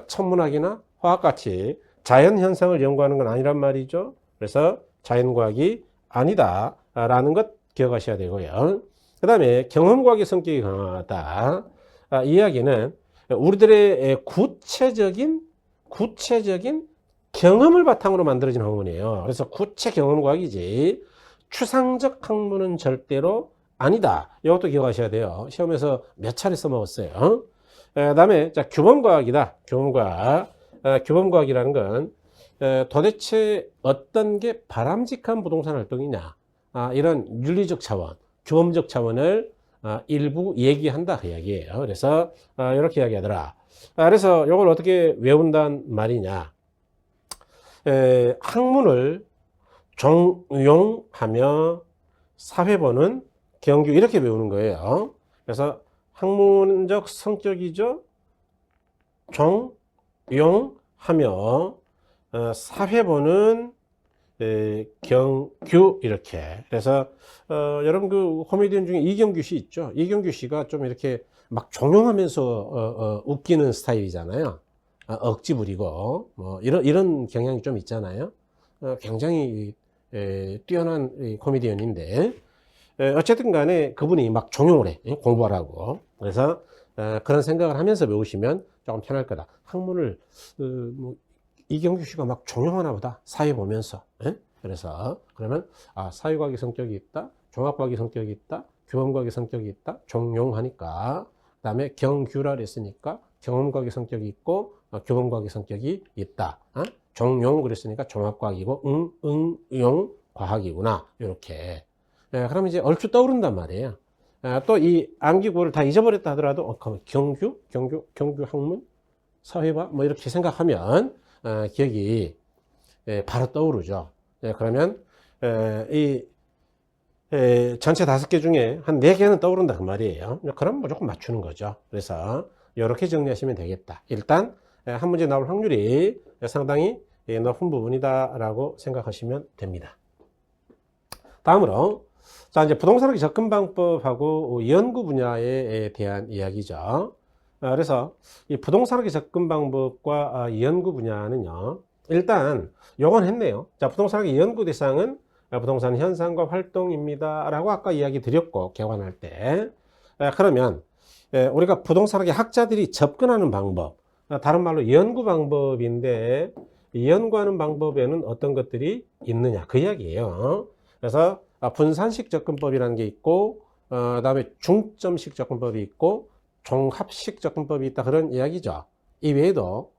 천문학이나 화학같이 자연현상을 연구하는 건 아니란 말이죠. 그래서 자연과학이 아니다 라는 것 기억하셔야 되고요. 그 다음에 경험과학의 성격이 강하다. 이 이야기는 우리들의 구체적인 경험을 바탕으로 만들어진 학문이에요. 그래서 구체 경험과학이지 추상적 학문은 절대로 아니다. 이것도 기억하셔야 돼요. 시험에서 몇 차례 써먹었어요. 그 다음에 규범과학이다. 규범과학. 규범과학이라는 건 도대체 어떤 게 바람직한 부동산 활동이냐, 이런 윤리적 차원, 규범적 차원을 일부 얘기한다 그 이야기예요. 그래서 이렇게 이야기하더라. 그래서 이걸 어떻게 외운단 말이냐. 학문을 종용하며 사회보는 경규 이렇게 배우는 거예요. 그래서 학문적 성격이죠. 종용하며 사회보는 경규 이렇게. 그래서 여러분 그 코미디언 중에 이경규 씨 있죠. 이경규 씨가 좀 이렇게 막 종용하면서 웃기는 스타일이잖아요. 억지 부리고 뭐 이런 경향이 좀 있잖아요. 굉장히 뛰어난 코미디언인데 어쨌든 간에 그분이 막 종용을 해. 공부하라고. 그래서 그런 생각을 하면서 배우시면 조금 편할 거다. 학문을 뭐 이경규 씨가 막 종용하나 보다. 사회 보면서. 그래서 그러면 사회과학의 성격이 있다. 종합과학의 성격이 있다. 규범과학의 성격이 있다. 종용하니까. 그 다음에 경규라 그랬으니까 경험과학의 성격이 있고 규범과학의 성격이 있다. 종용 그랬으니까 종합과학이고 응용 과학이구나. 이렇게. 그러면 이제 얼추 떠오른단 말이에요. 또 이 암기구를 다 잊어버렸다 하더라도 경규 학문, 사회화 뭐 이렇게 생각하면 기억이 바로 떠오르죠. 그러면 이 전체 5개 중에 한 4개는 떠오른다 그 말이에요. 그럼 무조건 맞추는 거죠. 그래서 이렇게 정리하시면 되겠다. 일단 한 문제 나올 확률이 상당히 높은 부분이다 라고 생각하시면 됩니다. 다음으로 자, 이제 부동산학의 접근 방법하고 연구 분야에 대한 이야기죠. 그래서 이 부동산학의 접근 방법과 연구 분야는요. 일단 요건 했네요. 자, 부동산학의 연구 대상은 부동산 현상과 활동입니다. 라고 아까 이야기 드렸고, 개관할 때. 그러면 우리가 부동산학의 학자들이 접근하는 방법, 다른 말로 연구 방법인데, 연구하는 방법에는 어떤 것들이 있느냐, 그 이야기예요. 그래서 분산식 접근법이라는 게 있고, 그다음에 중점식 접근법이 있고, 종합식 접근법이 있다, 그런 이야기죠. 이 외에도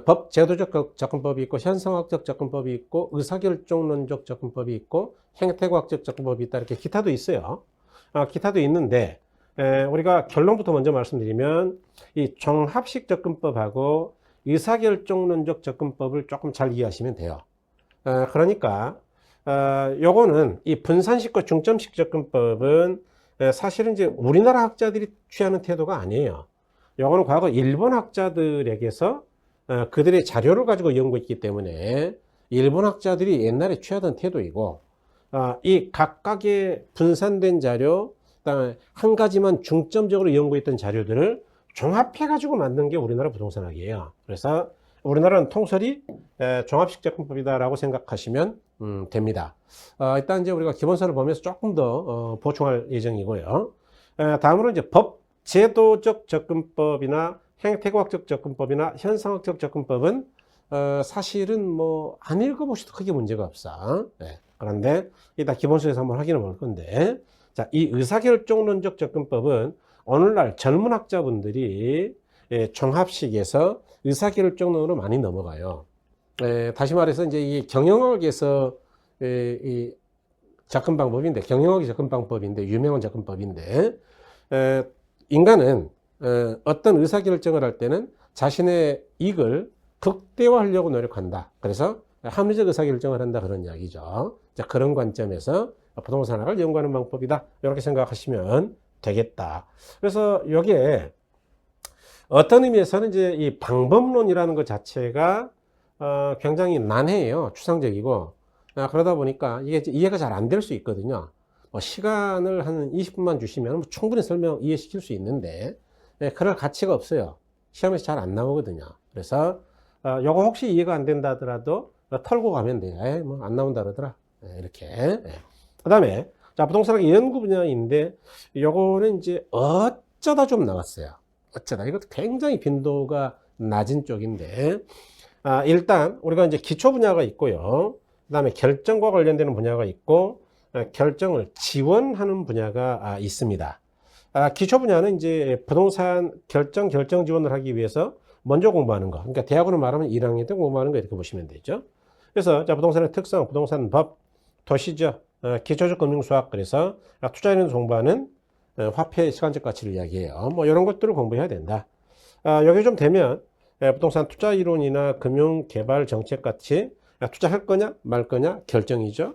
법 제도적 접근법이 있고, 현상학적 접근법이 있고, 의사결정론적 접근법이 있고, 행태과학적 접근법이 있다, 이렇게 기타도 있어요. 기타도 있는데 우리가 결론부터 먼저 말씀드리면 이 종합식 접근법하고 의사결정론적 접근법을 조금 잘 이해하시면 돼요. 그러니까 요거는 이 분산식과 중점식 접근법은 사실은 이제 우리나라 학자들이 취하는 태도가 아니에요. 요거는 과거 일본 학자들에게서 그들의 자료를 가지고 연구했기 때문에 일본 학자들이 옛날에 취하던 태도이고, 이 각각의 분산된 자료, 그다음에 한 가지만 중점적으로 연구했던 자료들을 종합해 가지고 만든 게 우리나라 부동산학이에요. 그래서 우리나라는 통설이 종합식 접근법이다라고 생각하시면 됩니다. 일단 이제 우리가 기본서를 보면서 조금 더 보충할 예정이고요. 다음으로 이제 법 제도적 접근법이나 행태과학적 접근법이나 현상학적 접근법은 사실은 뭐 안 읽어보셔도 크게 문제가 없어. 그런데 이따 기본서에서 한번 확인해 볼 건데, 자, 이 의사결정론적 접근법은 오늘날 젊은 학자분들이 종합식에서 의사결정론으로 많이 넘어가요. 다시 말해서 이제 이 경영학에서 이 접근 방법인데, 경영학의 접근 방법인데, 유명한 접근법인데, 인간은 어떤 의사결정을 할 때는 자신의 이익을 극대화하려고 노력한다. 그래서 합리적 의사결정을 한다. 그런 이야기죠. 자, 그런 관점에서 부동산학을 연구하는 방법이다. 이렇게 생각하시면 되겠다. 그래서 여기에 어떤 의미에서는 이제 이 방법론이라는 것 자체가 굉장히 난해해요. 추상적이고. 그러다 보니까 이게 이해가 잘 안 될 수 있거든요. 시간을 한 20분만 주시면 충분히 이해시킬 수 있는데, 그럴 가치가 없어요. 시험에서 잘 안 나오거든요. 그래서, 요거 혹시 이해가 안 된다 하더라도 털고 가면 돼요. 뭐 안 나온다 그러더라. 이렇게. 그 다음에, 자, 부동산학의 연구 분야인데, 요거는 이제 어쩌다 좀 나왔어요. 어쩌다. 이것도 굉장히 빈도가 낮은 쪽인데, 일단 우리가 이제 기초 분야가 있고요. 그 다음에 결정과 관련되는 분야가 있고, 결정을 지원하는 분야가 있습니다. 기초 분야는 이제 부동산 결정 지원을 하기 위해서 먼저 공부하는 거. 그러니까 대학으로 말하면 1학년 때 공부하는 거 이렇게 보시면 되죠. 그래서 자, 부동산의 특성, 부동산 법, 도시적, 기초적 금융수학, 그래서 투자에는 공부하는 화폐의 시간적 가치를 이야기해요. 뭐 이런 것들을 공부해야 된다. 여기 좀 되면 부동산 투자 이론이나 금융 개발 정책 같이 투자할 거냐 말 거냐 결정이죠.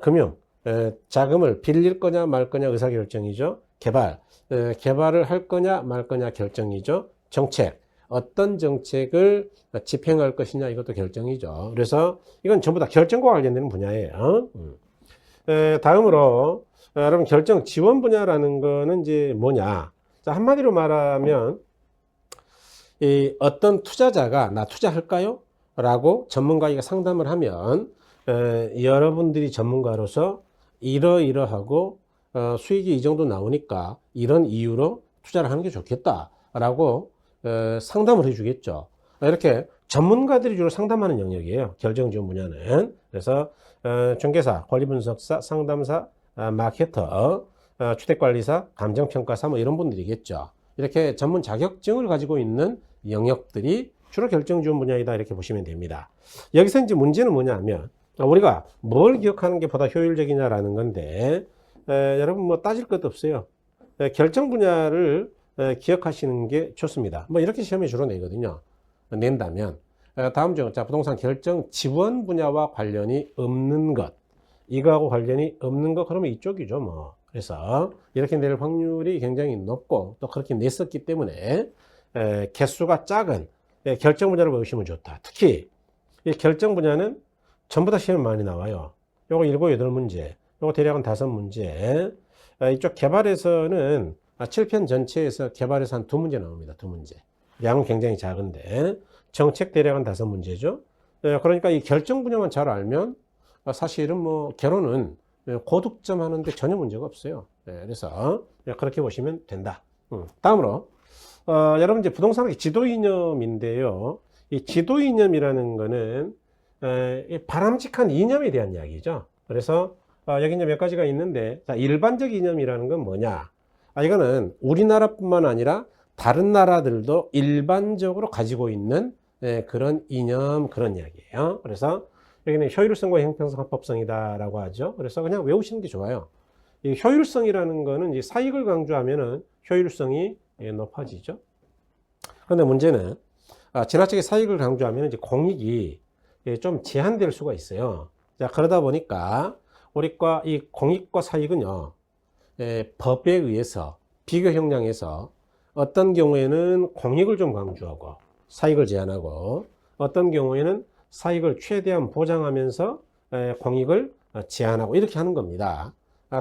금융, 자금을 빌릴 거냐 말 거냐 의사결정이죠. 개발을 할 거냐 말 거냐 결정이죠. 정책, 어떤 정책을 집행할 것이냐 이것도 결정이죠. 그래서 이건 전부 다 결정과 관련되는 분야예요. 다음으로 여러분 결정 지원 분야라는 거는 이제 뭐냐? 자, 한마디로 말하면 이 어떤 투자자가 나 투자할까요? 라고 전문가에게 상담을 하면 여러분들이 전문가로서 이러이러하고 수익이 이 정도 나오니까 이런 이유로 투자를 하는 게 좋겠다 라고 상담을 해주겠죠. 이렇게 전문가들이 주로 상담하는 영역이에요. 결정 지원 분야는. 그래서 중개사, 권리분석사, 상담사, 마케터, 주택관리사, 감정평가사 뭐 이런 분들이겠죠. 이렇게 전문 자격증을 가지고 있는 영역들이 주로 결정 지원 분야이다 이렇게 보시면 됩니다. 여기서 이제 문제는 뭐냐면 우리가 뭘 기억하는 게 보다 효율적이냐라는 건데 여러분 뭐 따질 것도 없어요. 결정 분야를 기억하시는 게 좋습니다. 뭐 이렇게 시험에 주로 내거든요. 낸다면 다음 중 자, 부동산 결정 지원 분야와 관련이 없는 것, 이거하고 관련이 없는 것 그러면 이쪽이죠 뭐. 그래서 이렇게 낼 확률이 굉장히 높고 또 그렇게 냈었기 때문에 개수가 작은 결정 분야를 보시면 좋다. 특히 이 결정 분야는 전부 다 시험에 많이 나와요. 요거 7, 8문제, 요거 대략은 5문제. 이쪽 개발에서는 7편 전체에서 개발에서 한 2문제 나옵니다. 2문제. 양은 굉장히 작은데 정책 대략은 5문제죠. 그러니까 이 결정 분야만 잘 알면 사실은 뭐 결혼은 고득점 하는데 전혀 문제가 없어요. 그래서 그렇게 보시면 된다. 다음으로 여러분 이제 부동산학의 지도 이념인데요. 이 지도 이념이라는 거는 바람직한 이념에 대한 이야기죠. 그래서 여기 이제 몇 가지가 있는데 자, 일반적 이념이라는 건 뭐냐? 이거는 우리나라뿐만 아니라 다른 나라들도 일반적으로 가지고 있는 그런 이념, 그런 이야기예요. 그래서 여기는 효율성과 형평성, 합법성이다라고 하죠. 그래서 그냥 외우시는 게 좋아요. 이 효율성이라는 거는 이제 사익을 강조하면은 효율성이 높아지죠. 그런데 문제는 지나치게 사익을 강조하면 이제 공익이 좀 제한될 수가 있어요. 자, 그러다 보니까 우리과 이 공익과 사익은요, 법에 의해서 비교 형량에서 어떤 경우에는 공익을 좀 강조하고 사익을 제한하고 어떤 경우에는 사익을 최대한 보장하면서 공익을 제한하고 이렇게 하는 겁니다.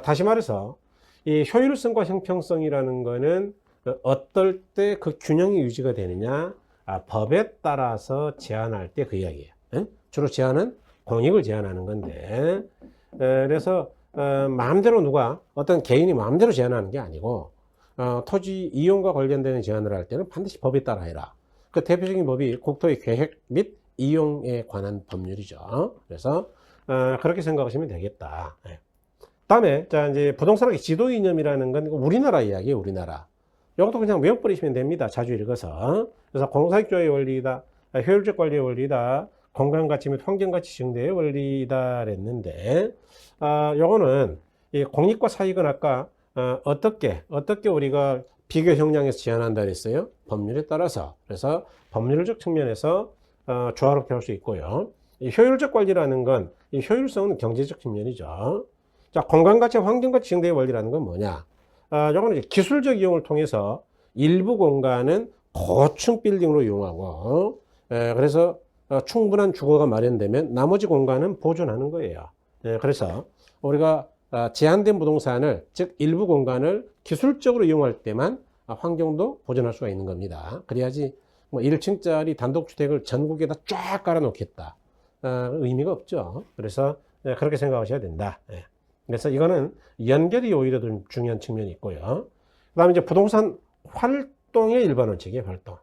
다시 말해서 이 효율성과 형평성이라는 거는 어떨 때 그 균형이 유지가 되느냐, 법에 따라서 제한할 때 그 이야기예요. 주로 제한은 공익을 제한하는 건데 그래서 마음대로 누가 어떤 개인이 마음대로 제한하는 게 아니고 토지 이용과 관련되는 제한을 할 때는 반드시 법에 따라 해라. 그 대표적인 법이 국토의 계획 및 이용에 관한 법률이죠. 그래서 그렇게 생각하시면 되겠다. 다음에 자 이제 부동산학의 지도 이념이라는 건 우리나라 이야기예요. 우리나라. 이것도 그냥 외워버리시면 됩니다. 자주 읽어서. 그래서 공사익조의 원리이다, 효율적 관리의 원리이다, 공간가치 및 환경가치 증대의 원리이다 그랬는데 요거는 이 공익과 사익은 아까 어떻게 우리가 비교 형량에서 제한한다 그랬어요. 법률에 따라서. 그래서 법률적 측면에서 조화롭게 할 수 있고요. 이 효율적 관리라는 건, 이 효율성은 경제적 측면이죠. 자, 공간가치, 환경가치 증대의 원리라는 건 뭐냐? 요거는 이제 기술적 이용을 통해서 일부 공간은 고층 빌딩으로 이용하고, 그래서 충분한 주거가 마련되면 나머지 공간은 보존하는 거예요. 그래서 우리가 제한된 부동산을, 즉 일부 공간을 기술적으로 이용할 때만 환경도 보존할 수가 있는 겁니다. 그래야지 뭐 1층짜리 단독주택을 전국에다 쫙 깔아놓겠다. 의미가 없죠. 그래서 그렇게 생각하셔야 된다. 그래서 이거는 연결이 오히려 더 중요한 측면이 있고요. 그 다음에 이제 부동산 활동의 일반 원칙이에요, 활동.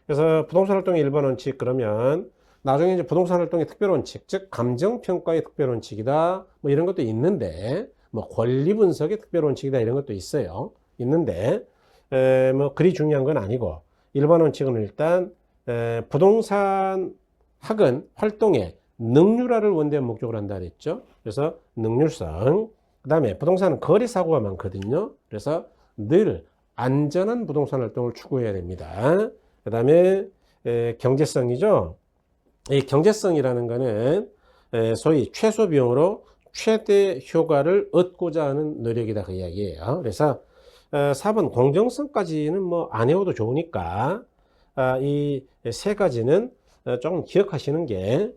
그래서 부동산 활동의 일반 원칙, 그러면 나중에 이제 부동산 활동의 특별 원칙, 즉 감정평가의 특별 원칙이다, 뭐 이런 것도 있는데, 뭐 권리 분석의 특별 원칙이다, 이런 것도 있어요. 있는데, 뭐 그리 중요한 건 아니고, 일반 원칙은 일단 부동산 학은 활동의 능률화를 원대한 목적으로 한다 그랬죠. 그래서 능률성. 그 다음에 부동산은 거래 사고가 많거든요. 그래서 늘 안전한 부동산 활동을 추구해야 됩니다. 그 다음에 경제성이죠. 이 경제성이라는 거는 소위 최소 비용으로 최대 효과를 얻고자 하는 노력이다, 그 이야기예요. 그래서 4번 공정성까지는 뭐 안 해도 좋으니까 이 세 가지는 조금 기억하시는 게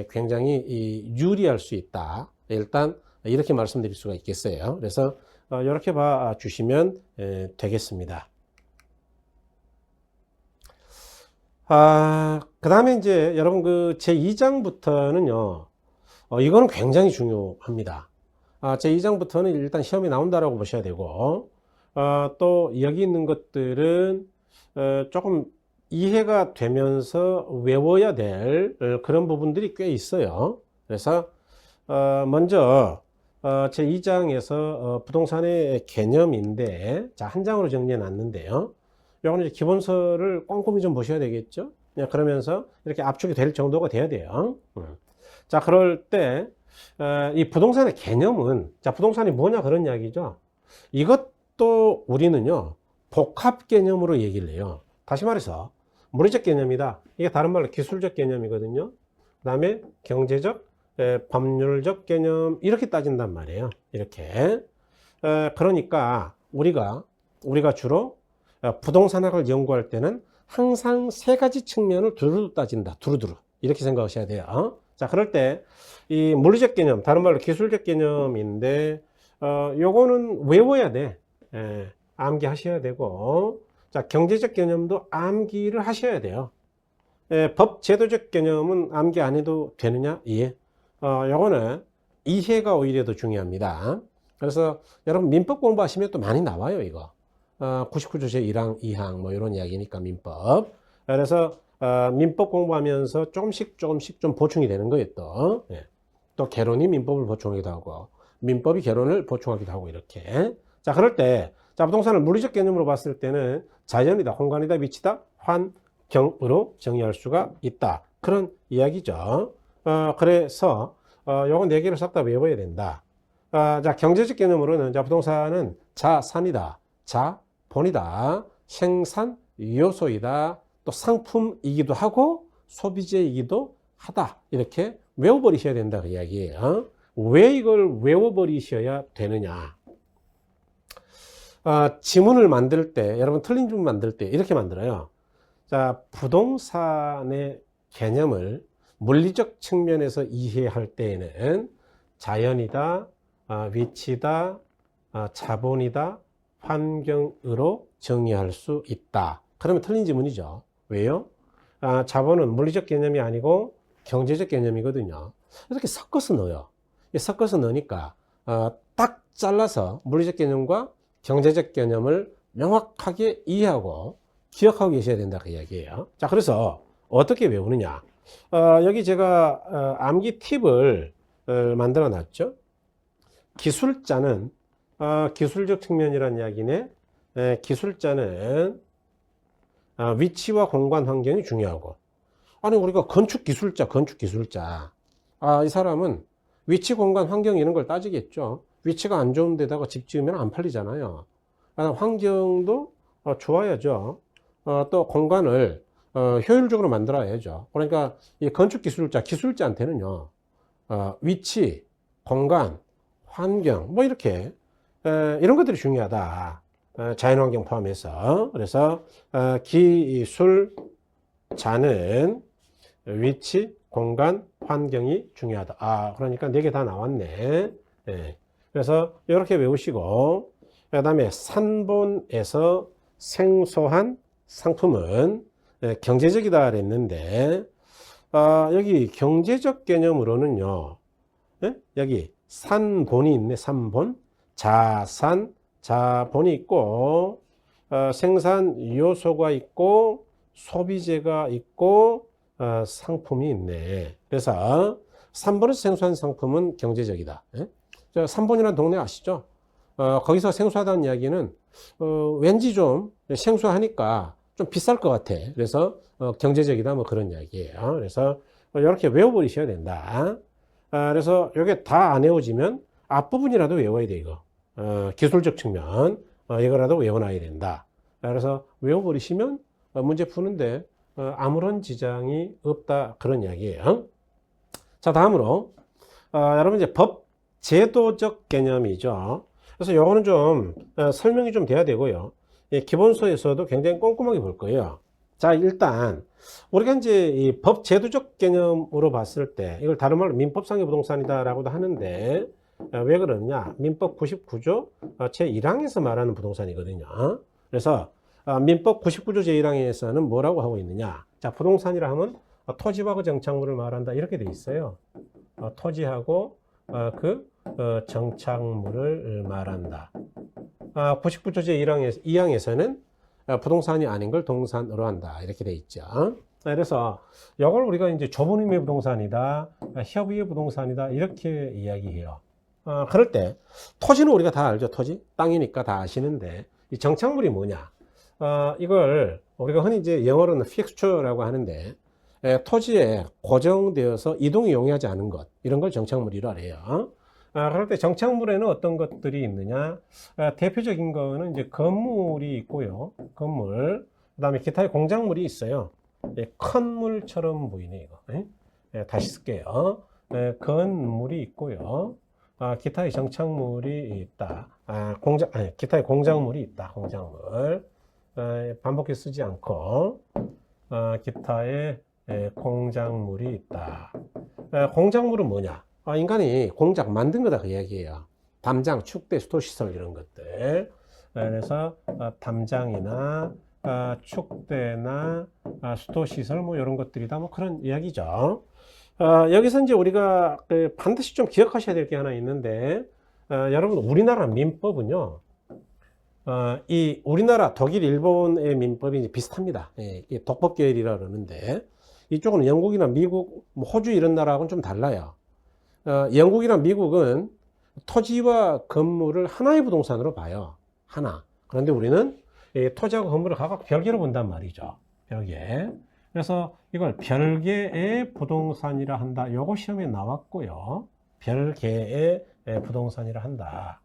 굉장히 유리할 수 있다. 일단 이렇게 말씀드릴 수가 있겠어요. 그래서 이렇게 봐 주시면 되겠습니다. 그 다음에 이제 여러분 그 제2장부터는요, 이거는 굉장히 중요합니다. 제2장부터는 일단 시험이 나온다라고 보셔야 되고, 또 여기 있는 것들은 조금 이해가 되면서 외워야 될 그런 부분들이 꽤 있어요. 그래서 먼저 제2장에서 부동산의 개념인데, 자, 한 장으로 정리해 놨는데요. 요거는 이제 기본서를 꼼꼼히 좀 보셔야 되겠죠. 그러면서 이렇게 압축이 될 정도가 돼야 돼요. 자, 그럴 때 이 부동산의 개념은, 자, 부동산이 뭐냐 그런 이야기죠. 이것도 우리는요 복합 개념으로 얘기를 해요. 다시 말해서 물리적 개념이다. 이게 다른 말로 기술적 개념이거든요. 그 다음에 경제적, 법률적 개념, 이렇게 따진단 말이에요. 이렇게. 그러니까 우리가 주로 부동산학을 연구할 때는 항상 세 가지 측면을 두루두루 따진다. 두루두루. 이렇게 생각하셔야 돼요. 자, 그럴 때 이 물리적 개념, 다른 말로 기술적 개념인데 요거는 외워야 돼. 암기하셔야 되고, 자, 경제적 개념도 암기를 하셔야 돼요. 법 제도적 개념은 암기 안 해도 되느냐? 예. 요거는 이해가 오히려 더 중요합니다. 그래서 여러분 민법 공부하시면 또 많이 나와요, 이거. 99조 제1항, 2항 뭐 이런 이야기니까 민법. 그래서 민법 공부하면서 조금씩 좀 보충이 되는 거예요, 또. 또 개론이 민법을 보충하기도 하고, 민법이 개론을 보충하기도 하고, 이렇게. 자, 그럴 때, 자, 부동산을 물리적 개념으로 봤을 때는 자연이다, 공간이다, 위치다, 환경으로 정의할 수가 있다. 그런 이야기죠. 그래서 요거 네 개를 싹 다 외워야 된다. 자, 경제적 개념으로는, 자, 부동산은 자산이다, 자본이다, 생산 요소이다, 또 상품이기도 하고 소비재이기도 하다. 이렇게 외워버리셔야 된다, 그 이야기예요. 왜 이걸 외워버리셔야 되느냐? 지문을 만들 때, 여러분 틀린 지문 만들 때 이렇게 만들어요. 자, 부동산의 개념을 물리적 측면에서 이해할 때에는 자연이다, 위치다, 자본이다, 환경으로 정의할 수 있다. 그러면 틀린 지문이죠. 왜요? 자본은 물리적 개념이 아니고 경제적 개념이거든요. 이렇게 섞어서 넣어요. 섞어서 넣으니까 딱 잘라서 물리적 개념과 경제적 개념을 명확하게 이해하고 기억하고 계셔야 된다, 그 이야기예요. 자, 그래서 어떻게 외우느냐? 여기 제가 암기 팁을 만들어 놨죠. 기술자는 기술적 측면이라는 이야기네. 기술자는 위치와 공간 환경이 중요하고, 아니 우리가 건축 기술자 이 사람은 위치, 공간, 환경 이런 걸 따지겠죠. 위치가 안 좋은 데다가 집 지으면 안 팔리잖아요. 환경도 좋아야죠. 또 공간을 효율적으로 만들어야죠. 그러니까 이 건축 기술자한테는요, 위치, 공간, 환경, 뭐 이렇게 이런 것들이 중요하다. 자연환경 포함해서. 그래서 기술자는 위치, 공간, 환경이 중요하다. 그러니까 4개 다 나왔네. 예. 그래서 이렇게 외우시고, 그 다음에 산본에서 생소한 상품은 경제적이다 그랬는데, 여기 경제적 개념으로는요, 예? 여기 산본이 있네. 산본, 자산, 자본이 있고, 생산 요소가 있고, 소비재가 있고, 상품이 있네. 그래서 3번에서 생소한 상품은 경제적이다. 예? 3번이라는 동네 아시죠? 거기서 생소하다는 이야기는 왠지 좀 생소하니까 좀 비쌀 것 같아. 그래서 경제적이다 뭐 그런 이야기예요. 그래서 이렇게 외워버리셔야 된다. 그래서 이게 다 안 외워지면 앞부분이라도 외워야 돼 이거. 기술적 측면 이거라도 외워놔야 된다. 그래서 외워버리시면 문제 푸는데 아무런 지장이 없다 그런 이야기예요. 자, 다음으로 여러분 이제 법 제도적 개념이죠. 그래서 요거는 좀 설명이 좀 돼야 되고요. 기본서에서도 굉장히 꼼꼼하게 볼 거예요. 자, 일단 우리가 이제 이 법 제도적 개념으로 봤을 때 이걸 다른 말로 민법상의 부동산이다라고도 하는데 왜 그러느냐? 민법 99조 제1항에서 말하는 부동산이거든요. 그래서 민법 99조 제1항에서는 뭐라고 하고 있느냐? 자, 부동산이라 하면 토지와 그 정착물을 말한다 이렇게 돼 있어요. 토지하고 그 정착물을 말한다. 99조 제2항에서는 부동산이 아닌 걸 동산으로 한다 이렇게 돼 있죠. 그래서 이걸 우리가 이제 좁은 의미의 부동산이다, 협의의 부동산이다 이렇게 이야기해요. 그럴 때 토지는 우리가 다 알죠. 토지 땅이니까 다 아시는데 이 정착물이 뭐냐? 이걸 우리가 흔히 이제 영어로는 fixture라고 하는데 토지에 고정되어서 이동이 용이하지 않은 것 이런 걸 정착물이라 해요. 그럴 때 정착물에는 어떤 것들이 있느냐? 대표적인 거는 이제 건물이 있고요. 건물. 그 다음에 기타의 공작물이 있어요. 건물처럼 보이네, 이거. 다시 쓸게요. 건물이 있고요. 기타의 정착물이 있다. 기타의 공작물이 있다. 공작물. 반복해서 쓰지 않고, 기타의 공작물이 있다. 공작물은 뭐냐? 인간이 공작 만든 거다 그 이야기예요. 담장, 축대, 수도시설 이런 것들. 그래서 담장이나 축대나 수도시설 뭐 이런 것들이다 뭐 그런 이야기죠. 여기서 이제 우리가 반드시 좀 기억하셔야 될 게 하나 있는데 여러분 우리나라 민법은요. 이 우리나라, 독일, 일본의 민법이 이제 비슷합니다. 독법 계열이라 그러는데 이쪽은 영국이나 미국, 호주 이런 나라하고는 좀 달라요. 영국이나 미국은 토지와 건물을 하나의 부동산으로 봐요. 하나. 그런데 우리는 토지하고 건물을 각각 별개로 본단 말이죠. 별개. 그래서 이걸 별개의 부동산이라 한다. 요거 시험에 나왔고요. 별개의 부동산이라 한다.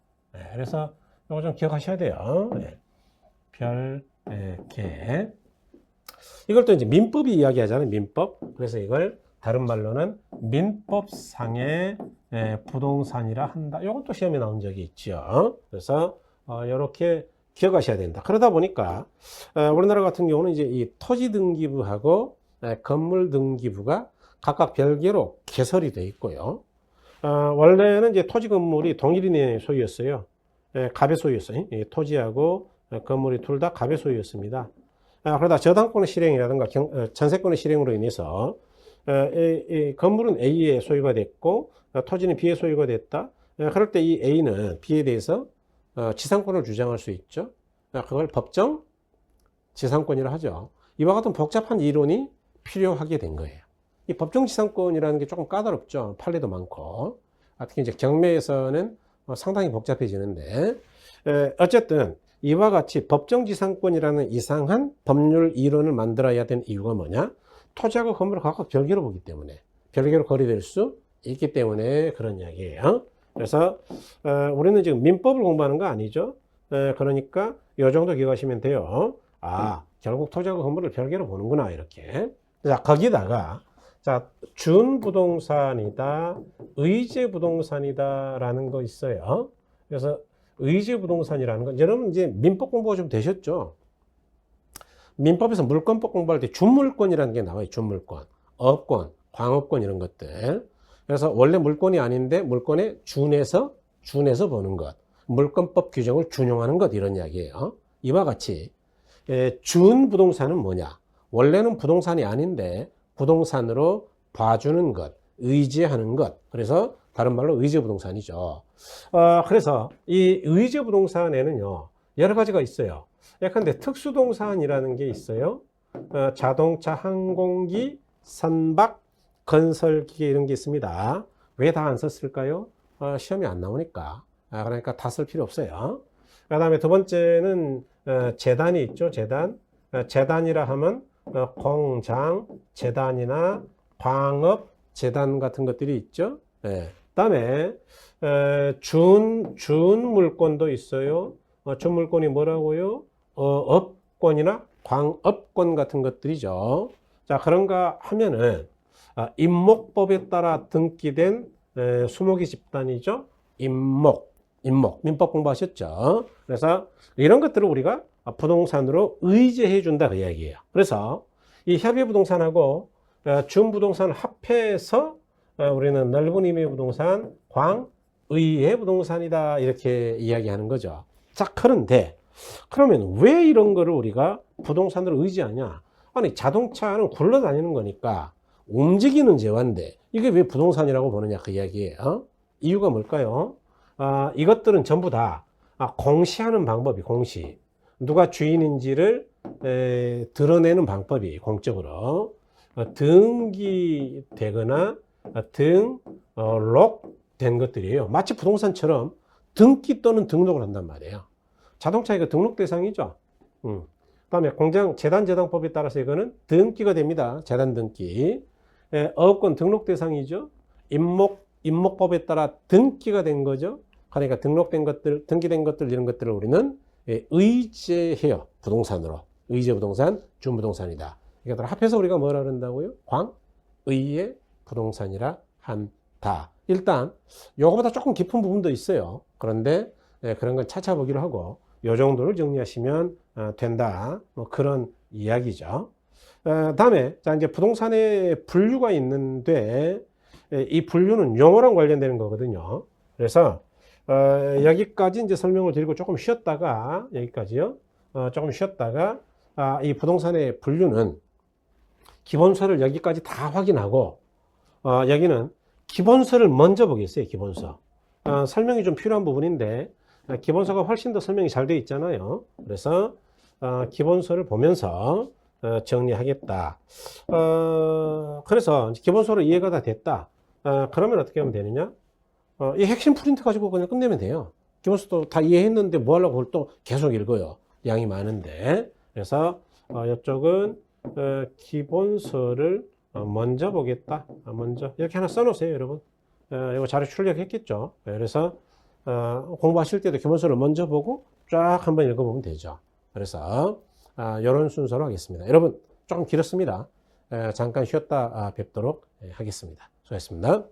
그래서 요거 좀 기억하셔야 돼요. 별개. 이걸 또 이제 민법이 이야기하잖아요. 민법. 그래서 이걸 다른 말로는 민법상의 부동산이라 한다. 이것도 시험에 나온 적이 있죠. 그래서 이렇게 기억하셔야 된다. 그러다 보니까 우리나라 같은 경우는 이제 이 토지 등기부하고 건물 등기부가 각각 별개로 개설이 되어 있고요. 원래는 이제 토지 건물이 동일인의 소유였어요. 갑의 소유였어요. 토지하고 건물이 둘 다 갑의 소유였습니다. 그러다 저당권의 실행이라든가 전세권의 실행으로 인해서 건물은 A의 소유가 됐고 토지는 B의 소유가 됐다. 그럴 때 이 A는 B에 대해서 지상권을 주장할 수 있죠. 그걸 법정 지상권이라 하죠. 이와 같은 복잡한 이론이 필요하게 된 거예요. 이 법정 지상권이라는 게 조금 까다롭죠. 판례도 많고 특히 이제 경매에서는 상당히 복잡해지는데 어쨌든 이와 같이 법정 지상권이라는 이상한 법률 이론을 만들어야 되는 이유가 뭐냐? 토지하고 건물을 각각 별개로 보기 때문에 별개로 거래될 수 있기 때문에 그런 이야기예요. 그래서 우리는 지금 민법을 공부하는 거 아니죠. 그러니까 이 정도 기억하시면 돼요. 아, 결국 토지하고 건물을 별개로 보는구나, 이렇게. 자, 거기다가, 자, 준부동산이다, 의제부동산이다라는 거 있어요. 그래서 의제부동산이라는 건, 여러분 이제 민법 공부가 좀 되셨죠? 민법에서 물권법 공부할 때 준물권이라는 게 나와요. 준물권, 업권, 광업권 이런 것들. 그래서 원래 물권이 아닌데 물권에 준해서 보는 것. 물권법 규정을 준용하는 것, 이런 이야기예요. 이와 같이 준부동산은 뭐냐? 원래는 부동산이 아닌데 부동산으로 봐주는 것, 의제하는 것. 그래서 다른 말로 의제부동산이죠. 그래서 이 의제부동산에는요, 여러 가지가 있어요. 예컨대 특수동산이라는 게 있어요. 자동차, 항공기, 선박, 건설기계 이런 게 있습니다. 왜 다 안 썼을까요? 시험이 안 나오니까. 그러니까 다 쓸 필요 없어요. 그 다음에 두 번째는 재단이 있죠. 재단. 재단이라 하면 공장, 재단이나 광업, 재단 같은 것들이 있죠. 그 다음에 준물권도 있어요. 준물권이 뭐라고요? 업권이나 광업권 같은 것들이죠. 자, 그런가 하면은 임목법에 따라 등기된 수목이 집단이죠. 임목. 민법 공부하셨죠? 그래서 이런 것들을 우리가 부동산으로 의제해 준다, 그 이야기예요. 그래서 이 협의부동산하고 준부동산을 합해서 우리는 넓은 의미의 부동산, 광의의 부동산이다, 이렇게 이야기하는 거죠. 자, 그러면 왜 이런 거를 우리가 부동산으로 의지하냐? 아니, 자동차는 굴러다니는 거니까 움직이는 재화인데 이게 왜 부동산이라고 보느냐, 그 이야기예요. 이유가 뭘까요? 이것들은 전부 다 공시하는 방법이, 공시. 누가 주인인지를 드러내는 방법이 공적으로 등기되거나 등록된 것들이에요. 마치 부동산처럼 등기 또는 등록을 한단 말이에요. 자동차 이거 등록 대상이죠. 그다음에 공장 재단법에 따라서 이거는 등기가 됩니다. 재단 등기. 어업권 등록 대상이죠. 임목법에 따라 등기가 된 거죠. 그러니까 등록된 것들, 등기된 것들, 이런 것들을 우리는 의제해요. 부동산으로. 의제부동산, 준부동산이다. 이것들 합해서 우리가 뭐라 그런다고요? 광의의 부동산이라 한다. 일단 요거보다 조금 깊은 부분도 있어요. 그런데 그런 건 찾아보기로 하고 요 정도를 정리하시면 된다. 뭐 그런 이야기죠. 다음에 자, 이제 부동산의 분류가 있는데 이 분류는 용어랑 관련되는 거거든요. 그래서 여기까지 이제 설명을 드리고 조금 쉬었다가, 여기까지요. 조금 쉬었다가 이 부동산의 분류는 기본서를 여기까지 다 확인하고 여기는 기본서를 먼저 보겠어요. 기본서. 설명이 좀 필요한 부분인데 기본서가 훨씬 더 설명이 잘 되어 있잖아요. 그래서 기본서를 보면서 정리하겠다. 그래서 기본서로 이해가 다 됐다. 그러면 어떻게 하면 되느냐? 이 핵심 프린트 가지고 그냥 끝내면 돼요. 기본서도 다 이해했는데 뭐 하려고 그걸 또 계속 읽어요. 양이 많은데. 그래서 이쪽은 기본서를 먼저 보겠다. 먼저 이렇게 하나 써놓으세요, 여러분. 이거 자료 출력했겠죠. 그래서 공부하실 때도 기본서를 먼저 보고 쫙 한번 읽어보면 되죠. 그래서 이런 순서로 하겠습니다. 여러분 조금 길었습니다. 잠깐 쉬었다 뵙도록 하겠습니다. 수고하셨습니다.